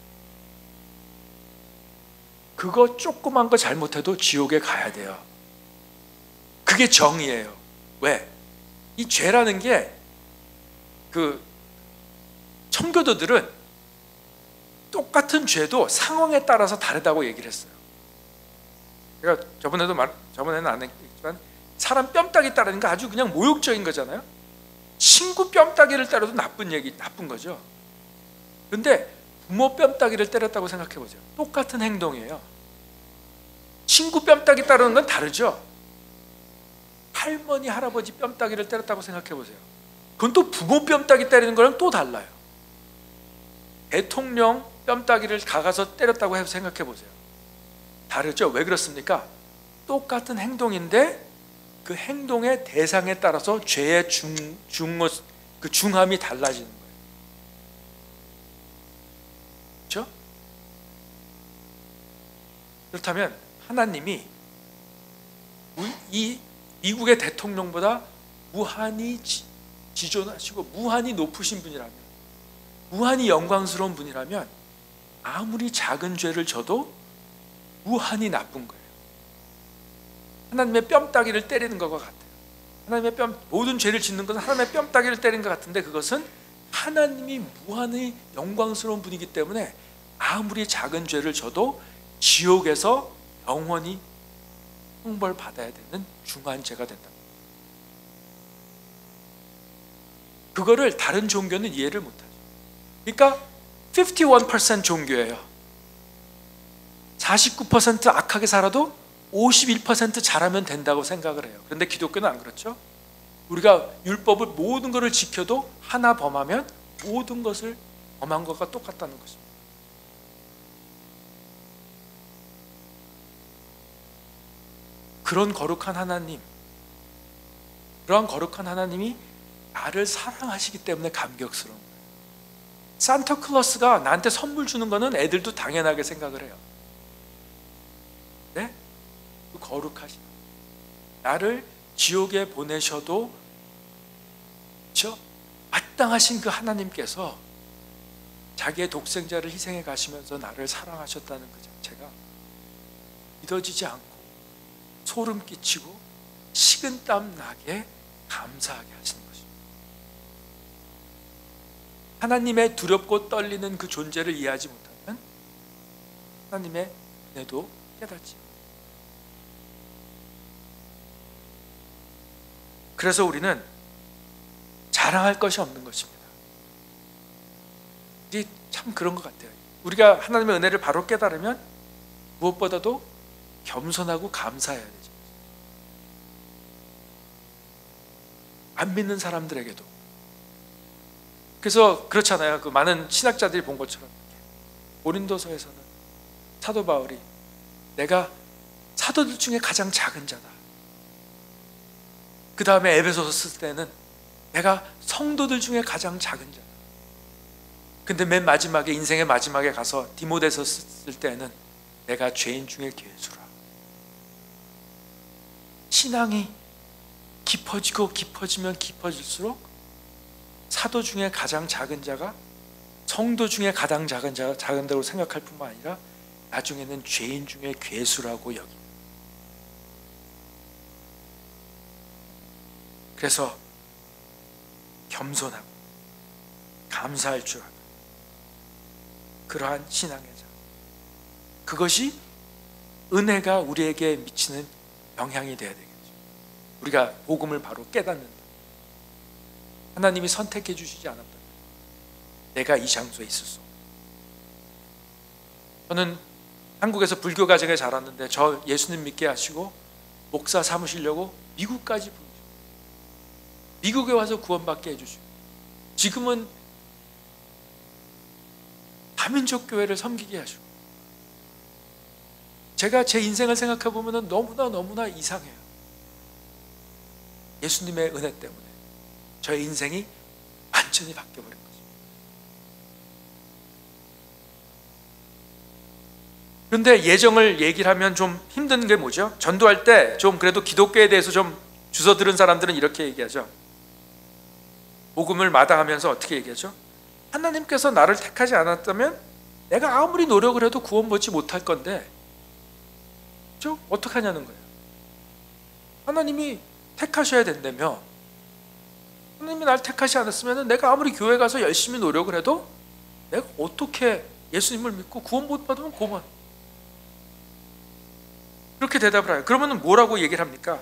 그거 조그만 거 잘못해도 지옥에 가야 돼요. 그게 정의예요. 왜? 이 죄라는 게 그 청교도들은 똑같은 죄도 상황에 따라서 다르다고 얘기를 했어요. 제가 저번에는 안 했지만 사람 뺨따기 따르는 거 아주 그냥 모욕적인 거잖아요. 친구 뺨따기를 때려도 나쁜 거죠. 그런데 부모 뺨따기를 때렸다고 생각해 보세요. 똑같은 행동이에요. 친구 뺨따기 따르는 건 다르죠. 할머니 할아버지 뺨따기를 때렸다고 생각해 보세요. 그건 또 부모 뺨따기 때리는 거랑 또 달라요. 대통령 뺨따기를 가서 때렸다고 해서 생각해 보세요. 다르죠? 왜 그렇습니까? 똑같은 행동인데 그 행동의 대상에 따라서 죄의 그 중함이 달라지는 거예요. 그렇죠? 그렇다면 하나님이 이 미국의 대통령보다 무한히 지존하시고 무한히 높으신 분이라면, 무한히 영광스러운 분이라면 아무리 작은 죄를 져도 무한히 나쁜 거예요. 하나님의 뺨따기를 때리는 것과 같아요. 하나님의 모든 죄를 짓는 것은 하나님의 뺨따기를 때리는 것 같은데, 그것은 하나님이 무한히 영광스러운 분이기 때문에 아무리 작은 죄를 져도 지옥에서 영원히 형벌 받아야 되는 중한 죄가 된다. 그거를 다른 종교는 이해를 못하죠. 그러니까 51% 종교예요. 49% 악하게 살아도 51% 잘하면 된다고 생각을 해요. 그런데 기독교는 안 그렇죠. 우리가 율법을 모든 것을 지켜도 하나 범하면 모든 것을 범한 것과 똑같다는 것입니다. 그런 거룩한 하나님, 그러한 거룩한 하나님이 나를 사랑하시기 때문에 감격스러운 거예요. 산타클로스가 나한테 선물 주는 거는 애들도 당연하게 생각을 해요. 네? 그 거룩하신 나를 지옥에 보내셔도 마땅하신 그 하나님께서 자기의 독생자를 희생해 가시면서 나를 사랑하셨다는 그 자체가 믿어지지 않고 소름 끼치고 식은땀 나게 감사하게 하시는 것입니다. 하나님의 두렵고 떨리는 그 존재를 이해하지 못하면 하나님의 은혜도 깨닫지. 그래서 우리는 자랑할 것이 없는 것입니다. 이게 참 그런 것 같아요. 우리가 하나님의 은혜를 바로 깨달으면 무엇보다도 겸손하고 감사해야 되죠. 안 믿는 사람들에게도. 그래서 그렇잖아요. 그 많은 신학자들이 본 것처럼 고린도서에서는 사도 바울이 내가 사도들 중에 가장 작은 자다. 그 다음에 에베소서 쓸 때는 내가 성도들 중에 가장 작은 자다. 근데 맨 마지막에, 인생의 마지막에 가서 디모데서 쓸 때는 내가 죄인 중에 괴수라. 신앙이 깊어지고 깊어지면 깊어질수록 사도 중에 가장 작은 자가 성도 중에 가장 작은 자가 작은다고 생각할 뿐만 아니라 나중에는 죄인 중에 괴수라고 여깁니다. 그래서 겸손하고 감사할 줄 아는 그러한 신앙의 자, 그것이 은혜가 우리에게 미치는 영향이 되어야 되겠죠. 우리가 복음을 바로 깨닫는다. 하나님이 선택해 주시지 않았다면 내가 이 장소에 있을 수 없어요. 저는 한국에서 불교 가정에 자랐는데 저 예수님 믿게 하시고 목사 삼으시려고 미국까지 부르시고 미국에 와서 구원받게 해주시고 지금은 다민족 교회를 섬기게 하시고 제가 제 인생을 생각해 보면 너무나 이상해요. 예수님의 은혜 때문에 저의 인생이 완전히 바뀌어버린 거죠. 그런데 예정을 얘기를 하면 좀 힘든 게 뭐죠? 전도할 때 좀 그래도 기독교에 대해서 좀 주워 들은 사람들은 이렇게 얘기하죠. 복음을 마다하면서 어떻게 얘기하죠? 하나님께서 나를 택하지 않았다면 내가 아무리 노력을 해도 구원받지 못할 건데 어떻게 하냐는 거예요. 하나님이 택하셔야 된다며 하나님이 날 택하지 않았으면 내가 아무리 교회 가서 열심히 노력을 해도 내가 어떻게 예수님을 믿고 구원 못 받으면 고만 그렇게 대답을 해요. 그러면 뭐라고 얘기를 합니까?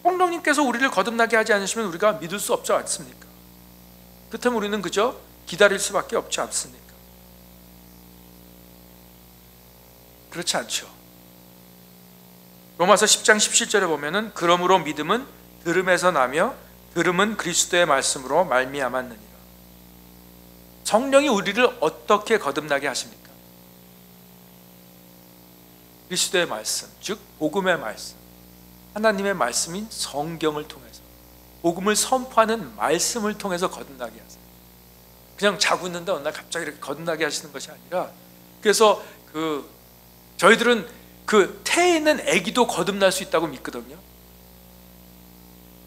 성령님께서 우리를 거듭나게 하지 않으시면 우리가 믿을 수 없지 않습니까? 그렇다면 우리는 그저 기다릴 수밖에 없지 않습니까? 그렇지 않죠. 로마서 10장 17절에 보면은 그러므로 믿음은 들음에서 나며 들음은 그리스도의 말씀으로 말미암았느니라. 성령이 우리를 어떻게 거듭나게 하십니까? 그리스도의 말씀, 즉 복음의 말씀, 하나님의 말씀인 성경을 통해서 복음을 선포하는 말씀을 통해서 거듭나게 하세요. 그냥 자고 있는데 어느 날 갑자기 이렇게 거듭나게 하시는 것이 아니라 그래서 저희들은 태에 있는 아기도 거듭날 수 있다고 믿거든요.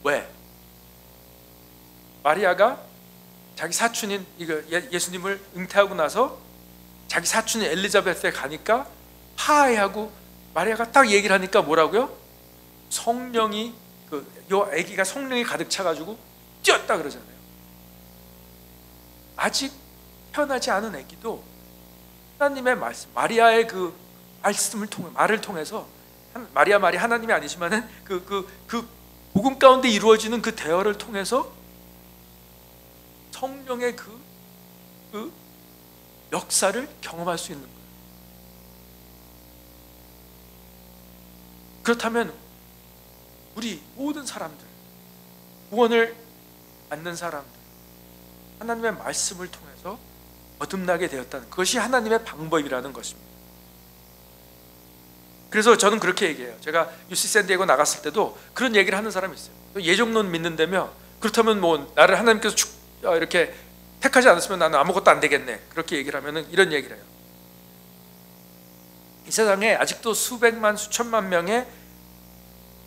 왜? 마리아가 자기 사촌인 예수님을 잉태하고 나서 자기 사촌인 엘리자베스에 가니까 하하하고 마리아가 딱 얘기를 하니까 뭐라고요? 성령이 요 아기가 성령이 가득 차가지고 뛰었다 그러잖아요. 아직 태어나지 않은 아기도 하나님의 말씀, 마리아의 말씀을 통해 말을 통해서 마리아 말이 하나님이 아니지만은 그 복음 가운데 이루어지는 그 대화를 통해서 성령의 그 역사를 경험할 수 있는 거예요. 그렇다면 우리 모든 사람들, 구원을 받는 사람들, 하나님의 말씀을 통해서 거듭나게 되었다는 그것이 하나님의 방법이라는 것입니다. 그래서 저는 그렇게 얘기해요. 제가 UC 샌디에고 나갔을 때도 그런 얘기를 하는 사람이 있어요. 예정론 믿는다며 그렇다면 뭐 나를 하나님께서 이렇게 택하지 않았으면 나는 아무것도 안 되겠네. 그렇게 얘기를 하면은 이런 얘기를 해요. 이 세상에 아직도 수백만 수천만 명의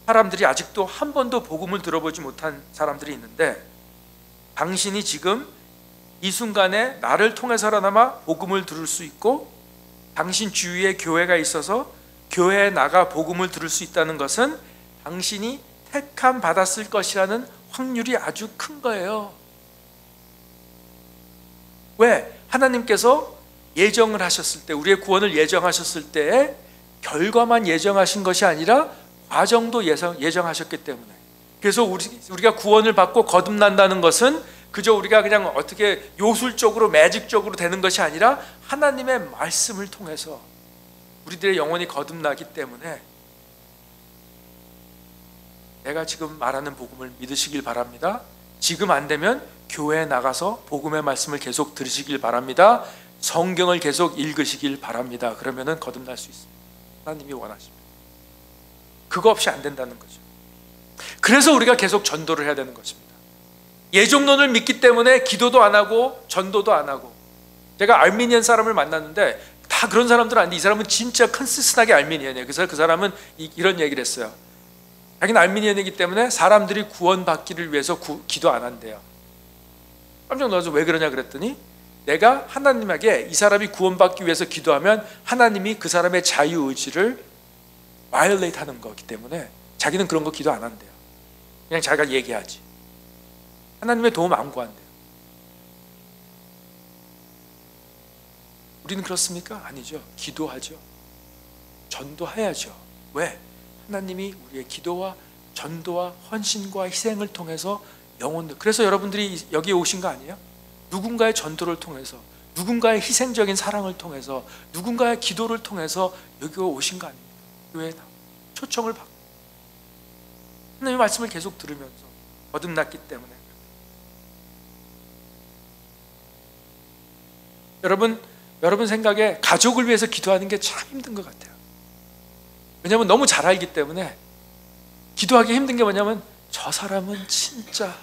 사람들이 아직도 한 번도 복음을 들어보지 못한 사람들이 있는데 당신이 지금 이 순간에 나를 통해서라나마 복음을 들을 수 있고 당신 주위에 교회가 있어서 교회에 나가 복음을 들을 수 있다는 것은 당신이 택함 받았을 것이라는 확률이 아주 큰 거예요. 왜? 하나님께서 예정을 하셨을 때, 우리의 구원을 예정하셨을 때에 결과만 예정하신 것이 아니라 과정도 예정하셨기 때문에, 그래서 우리가 구원을 받고 거듭난다는 것은 그저 우리가 그냥 어떻게 요술적으로 매직적으로 되는 것이 아니라 하나님의 말씀을 통해서 우리들의 영혼이 거듭나기 때문에 내가 지금 말하는 복음을 믿으시길 바랍니다. 지금 안 되면 교회에 나가서 복음의 말씀을 계속 들으시길 바랍니다. 성경을 계속 읽으시길 바랍니다. 그러면은 거듭날 수 있습니다. 하나님이 원하십니다. 그거 없이 안 된다는 거죠. 그래서 우리가 계속 전도를 해야 되는 것입니다. 예종론을 믿기 때문에 기도도 안 하고 전도도 안 하고, 제가 알미니안 사람을 만났는데 다 그런 사람들은 아닌데 이 사람은 진짜 컨시스하게 알미니안이에요. 그래서 그 사람은 이런 얘기를 했어요. 자기는 알미니안이기 때문에 사람들이 구원받기를 위해서 기도 안 한대요. 깜짝 놀라서 왜 그러냐 그랬더니 내가 하나님에게 이 사람이 구원받기 위해서 기도하면 하나님이 그 사람의 자유의지를 바이올레이트 하는 거기 때문에 자기는 그런 거 기도 안 한대요. 그냥 자기가 얘기하지. 하나님의 도움 안 구한대요. 우리는 그렇습니까? 아니죠. 기도하죠. 전도해야죠. 왜? 하나님이 우리의 기도와 전도와 헌신과 희생을 통해서 영혼들, 그래서 여러분들이 여기에 오신 거 아니에요? 누군가의 전도를 통해서, 누군가의 희생적인 사랑을 통해서, 누군가의 기도를 통해서 여기 오신 거 아닙니까? 교회에 초청을 받고 하나님의 말씀을 계속 들으면서 거듭났기 때문에. 여러분 생각에 가족을 위해서 기도하는 게 참 힘든 것 같아요. 왜냐하면 너무 잘 알기 때문에. 기도하기 힘든 게 뭐냐면, 저 사람은 진짜,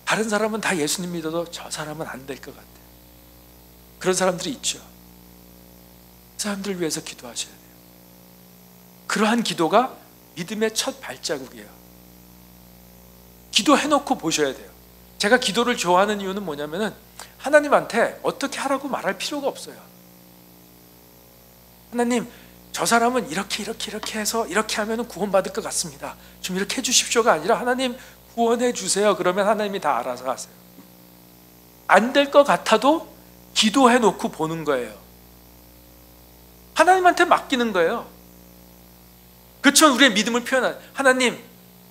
다른 사람은 다 예수님 믿어도 저 사람은 안 될 것 같아요. 그런 사람들이 있죠. 그 사람들을 위해서 기도하셔야 돼요. 그러한 기도가 믿음의 첫 발자국이에요. 기도해놓고 보셔야 돼요. 제가 기도를 좋아하는 이유는 뭐냐면은, 하나님한테 어떻게 하라고 말할 필요가 없어요. 하나님, 저 사람은 이렇게 해서 이렇게 하면 구원받을 것 같습니다. 좀 이렇게 해주십시오가 아니라, 하나님 구원해 주세요. 그러면 하나님이 다 알아서 하세요. 안 될 것 같아도 기도해 놓고 보는 거예요. 하나님한테 맡기는 거예요. 그렇죠? 우리의 믿음을 표현한, 하나님,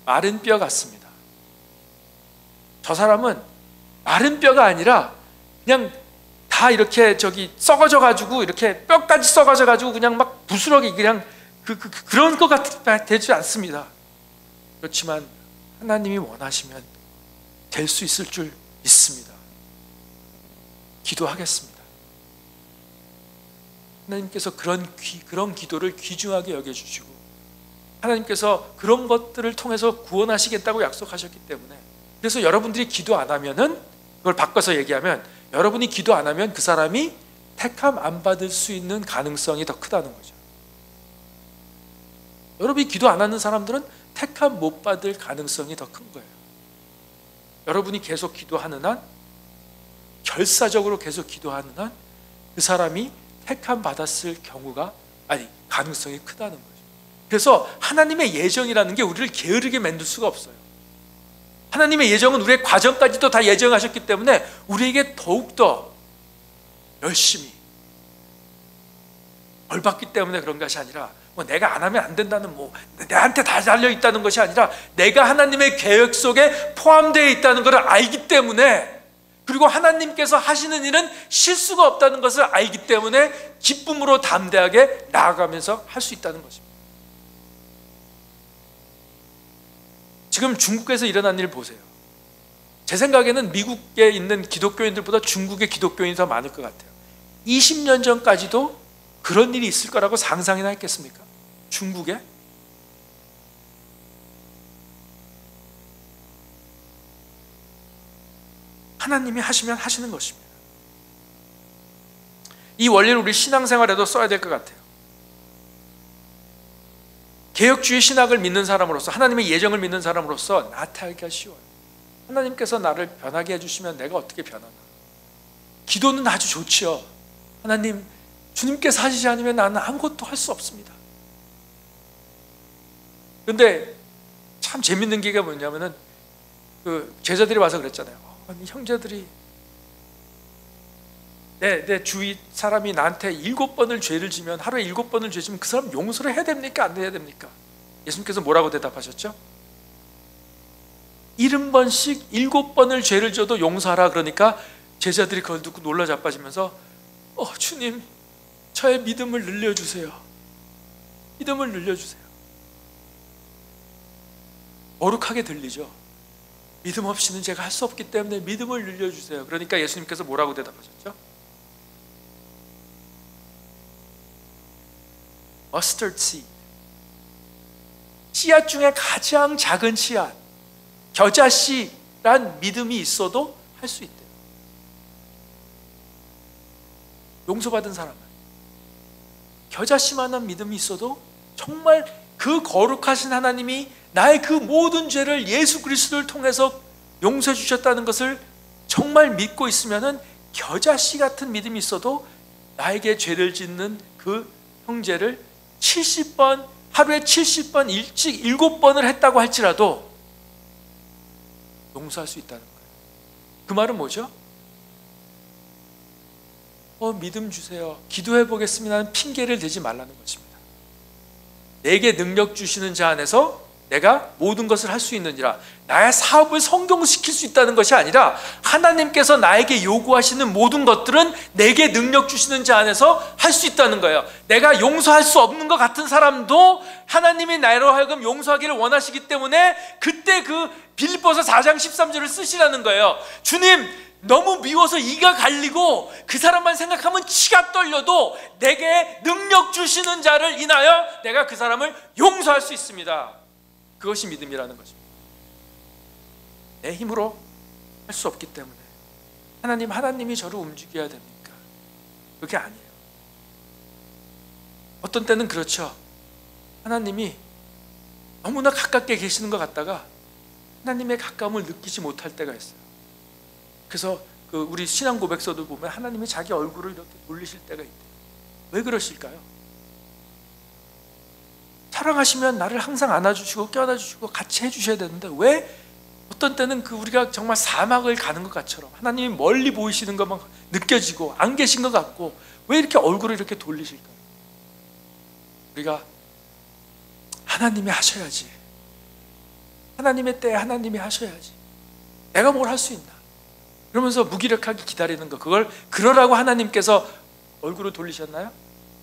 마른 뼈 같습니다. 저 사람은 마른 뼈가 아니라 그냥 다 이렇게 썩어져 가지고, 이렇게 뼈까지 썩어져 가지고 그냥 막 부스러기, 그냥 그런 것 되지 않습니다. 그렇지만 하나님이 원하시면 될 수 있을 줄 믿습니다. 기도하겠습니다. 하나님께서 그런 기도를 귀중하게 여겨주시고, 하나님께서 그런 것들을 통해서 구원하시겠다고 약속하셨기 때문에, 그래서 여러분들이 기도 안 하면은, 그걸 바꿔서 얘기하면, 여러분이 기도 안 하면 그 사람이 택함 안 받을 수 있는 가능성이 더 크다는 거죠. 여러분이 기도 안 하는 사람들은 택함 못 받을 가능성이 더 큰 거예요. 여러분이 계속 기도하는 한, 결사적으로 계속 기도하는 한, 그 사람이 택함 받았을 가능성이 크다는 거죠. 그래서 하나님의 예정이라는 게 우리를 게으르게 만들 수가 없어요. 하나님의 예정은 우리의 과정까지도 다 예정하셨기 때문에 우리에게 더욱더 열심히, 벌 받기 때문에 그런 것이 아니라, 내가 안 하면 안 된다는, 내한테 다 달려있다는 것이 아니라, 내가 하나님의 계획 속에 포함되어 있다는 것을 알기 때문에, 그리고 하나님께서 하시는 일은 실수가 없다는 것을 알기 때문에 기쁨으로 담대하게 나아가면서 할 수 있다는 것입니다. 지금 중국에서 일어난 일 보세요. 제 생각에는 미국에 있는 기독교인들보다 중국의 기독교인이 더 많을 것 같아요. 20년 전까지도 그런 일이 있을 거라고 상상이나 했겠습니까? 중국에? 하나님이 하시면 하시는 것입니다. 이 원리를 우리 신앙생활에도 써야 될 것 같아요. 개혁주의 신학을 믿는 사람으로서, 하나님의 예정을 믿는 사람으로서 나타나기가 쉬워요. 하나님께서 나를 변하게 해주시면 내가 어떻게 변하나. 기도는 아주 좋지요. 하나님, 주님께서 하시지 않으면 나는 아무것도 할 수 없습니다. 그런데 참 재밌는 게 뭐냐면은, 제자들이 와서 그랬잖아요. 아니, 형제들이, 내 주위 사람이 나한테 7번을 죄를 지면, 하루에 7번을 죄 지면 그 사람 용서를 해야 됩니까? 안 해야 됩니까? 예수님께서 뭐라고 대답하셨죠? 70번씩 7번을 죄를 져도 용서하라. 그러니까 제자들이 그걸 듣고 놀라 자빠지면서, 주님, 저의 믿음을 늘려주세요. 믿음을 늘려주세요. 어룩하게 들리죠? 믿음 없이는 제가 할 수 없기 때문에 믿음을 늘려주세요. 그러니까 예수님께서 뭐라고 대답하셨죠? mustard seed, 씨앗 중에 가장 작은 씨앗, 겨자씨란 믿음이 있어도 할 수 있대요. 용서받은 사람은 겨자씨만한 믿음이 있어도 정말 그 거룩하신 하나님이 나의 그 모든 죄를 예수 그리스도를 통해서 용서해 주셨다는 것을 정말 믿고 있으면은, 겨자씨 같은 믿음이 있어도 나에게 죄를 짓는 그 형제를 70번, 하루에 70번, 일찍 7번을 했다고 할지라도 용서할 수 있다는 거예요. 그 말은 뭐죠? 믿음 주세요, 기도해 보겠습니다는 핑계를 대지 말라는 것입니다. 내게 능력 주시는 자 안에서 내가 모든 것을 할 수 있느니라. 나의 사업을 성공시킬 수 있다는 것이 아니라 하나님께서 나에게 요구하시는 모든 것들은 내게 능력 주시는 자 안에서 할 수 있다는 거예요. 내가 용서할 수 없는 것 같은 사람도 하나님이 나로 하여금 용서하기를 원하시기 때문에 그때 그 빌립보서 4장 13절을 쓰시라는 거예요. 주님, 너무 미워서 이가 갈리고 그 사람만 생각하면 치가 떨려도 내게 능력 주시는 자를 인하여 내가 그 사람을 용서할 수 있습니다. 그것이 믿음이라는 것입니다. 내 힘으로 할 수 없기 때문에 하나님이 저를 움직여야 됩니까? 그게 아니에요. 어떤 때는 그렇죠. 하나님이 너무나 가깝게 계시는 것 같다가 하나님의 가까움을 느끼지 못할 때가 있어요. 그래서 우리 신앙 고백서도 보면 하나님이 자기 얼굴을 이렇게 돌리실 때가 있대요. 왜 그러실까요? 사랑하시면 나를 항상 안아주시고 껴안아주시고 같이 해주셔야 되는데 왜 어떤 때는 우리가 정말 사막을 가는 것 같처럼 하나님이 멀리 보이시는 것만 느껴지고 안 계신 것 같고 왜 이렇게 얼굴을 이렇게 돌리실까요? 우리가 하나님이 하셔야지, 하나님의 때에 하나님이 하셔야지, 내가 뭘 할 수 있나 그러면서 무기력하게 기다리는 것, 그걸 그러라고 하나님께서 얼굴을 돌리셨나요?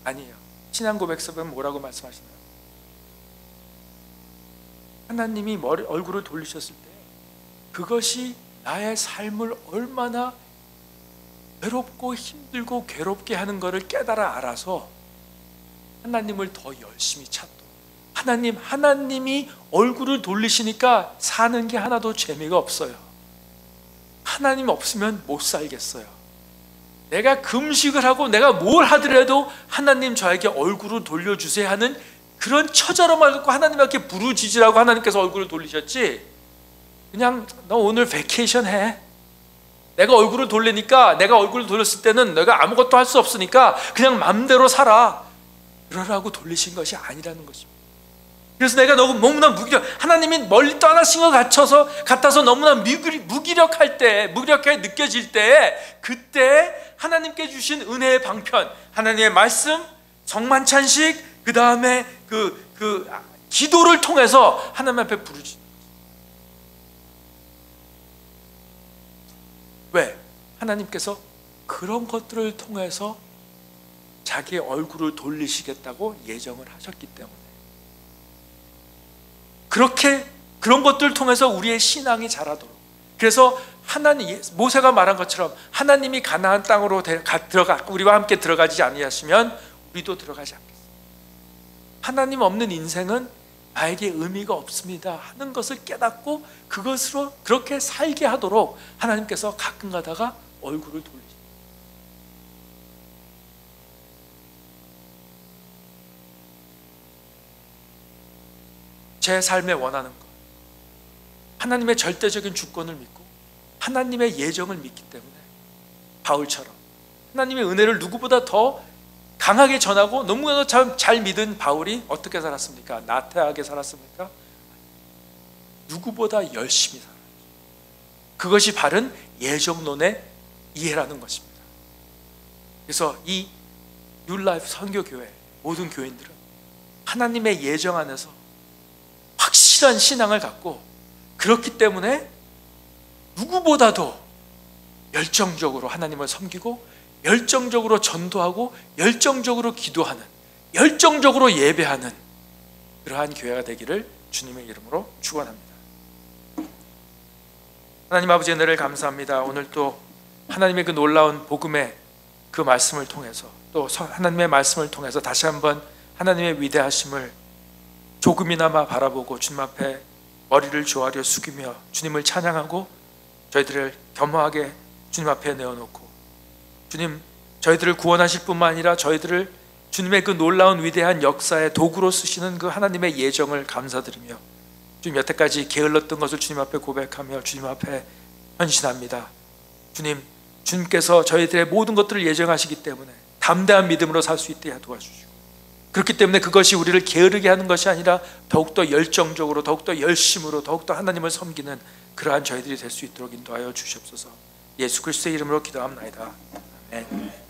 아니에요. 신앙 고백서에 뭐라고 말씀하시나요? 하나님이 얼굴을 돌리셨을 때 그것이 나의 삶을 얼마나 외롭고 힘들고 괴롭게 하는 것을 깨달아 알아서 하나님을 더 열심히 찾도록, 하나님이 얼굴을 돌리시니까 사는 게 하나도 재미가 없어요. 하나님 없으면 못 살겠어요. 내가 금식을 하고 내가 뭘 하더라도 하나님 저에게 얼굴을 돌려주세요 하는 그런 처절함을 갖고 하나님께 부르짖으라고 하나님께서 얼굴을 돌리셨지, 그냥 너 오늘 베케이션 해, 내가 얼굴을 돌리니까, 내가 얼굴을 돌렸을 때는 내가 아무것도 할 수 없으니까 그냥 맘대로 살아, 그러라고 돌리신 것이 아니라는 것입니다. 그래서 내가 너무나 하나님이 멀리 떠나신 것 같아서 너무나 무기력할 때, 무기력하게 느껴질 때, 그때 하나님께 주신 은혜의 방편, 하나님의 말씀, 정만찬식, 그 다음에 기도를 통해서 하나님 앞에 부르짖는 거죠. 왜? 하나님께서 그런 것들을 통해서 자기의 얼굴을 돌리시겠다고 예정을 하셨기 때문에, 그런 것들을 통해서 우리의 신앙이 자라도록, 그래서 모세가 말한 것처럼 하나님이 가나안 땅으로 우리와 함께 들어가지 아니하시면 우리도 들어가지 않겠습니다. 하나님 없는 인생은 나에게 의미가 없습니다 하는 것을 깨닫고 그것으로 그렇게 살게 하도록 하나님께서 가끔 가다가 얼굴을 돌리십니다. 제 삶에 원하는 것, 하나님의 절대적인 주권을 믿고 하나님의 예정을 믿기 때문에 바울처럼 하나님의 은혜를 누구보다 더 강하게 전하고 너무나 잘 믿은 바울이 어떻게 살았습니까? 나태하게 살았습니까? 누구보다 열심히 살았죠. 그것이 바른 예정론의 이해라는 것입니다. 그래서 이 뉴라이프 선교교회 모든 교인들은 하나님의 예정 안에서 확실한 신앙을 갖고, 그렇기 때문에 누구보다도 열정적으로 하나님을 섬기고 열정적으로 전도하고 열정적으로 기도하는, 열정적으로 예배하는 그러한 교회가 되기를 주님의 이름으로 축원합니다. 하나님 아버지의 은혜를 감사합니다. 오늘 또 하나님의 그 놀라운 복음의 그 말씀을 통해서, 또 하나님의 말씀을 통해서 다시 한번 하나님의 위대하심을 조금이나마 바라보고 주님 앞에 머리를 조아려 숙이며 주님을 찬양하고 저희들을 겸허하게 주님 앞에 내어놓고, 주님 저희들을 구원하실 뿐만 아니라 저희들을 주님의 그 놀라운 위대한 역사의 도구로 쓰시는 그 하나님의 예정을 감사드리며, 주님 여태까지 게을렀던 것을 주님 앞에 고백하며 주님 앞에 헌신합니다. 주님께서 저희들의 모든 것들을 예정하시기 때문에 담대한 믿음으로 살 수 있게 도와주시고, 그렇기 때문에 그것이 우리를 게으르게 하는 것이 아니라 더욱더 열정적으로, 더욱더 열심으로, 더욱더 하나님을 섬기는 그러한 저희들이 될 수 있도록 인도하여 주시옵소서. 예수 그리스도의 이름으로 기도합나이다. 아멘.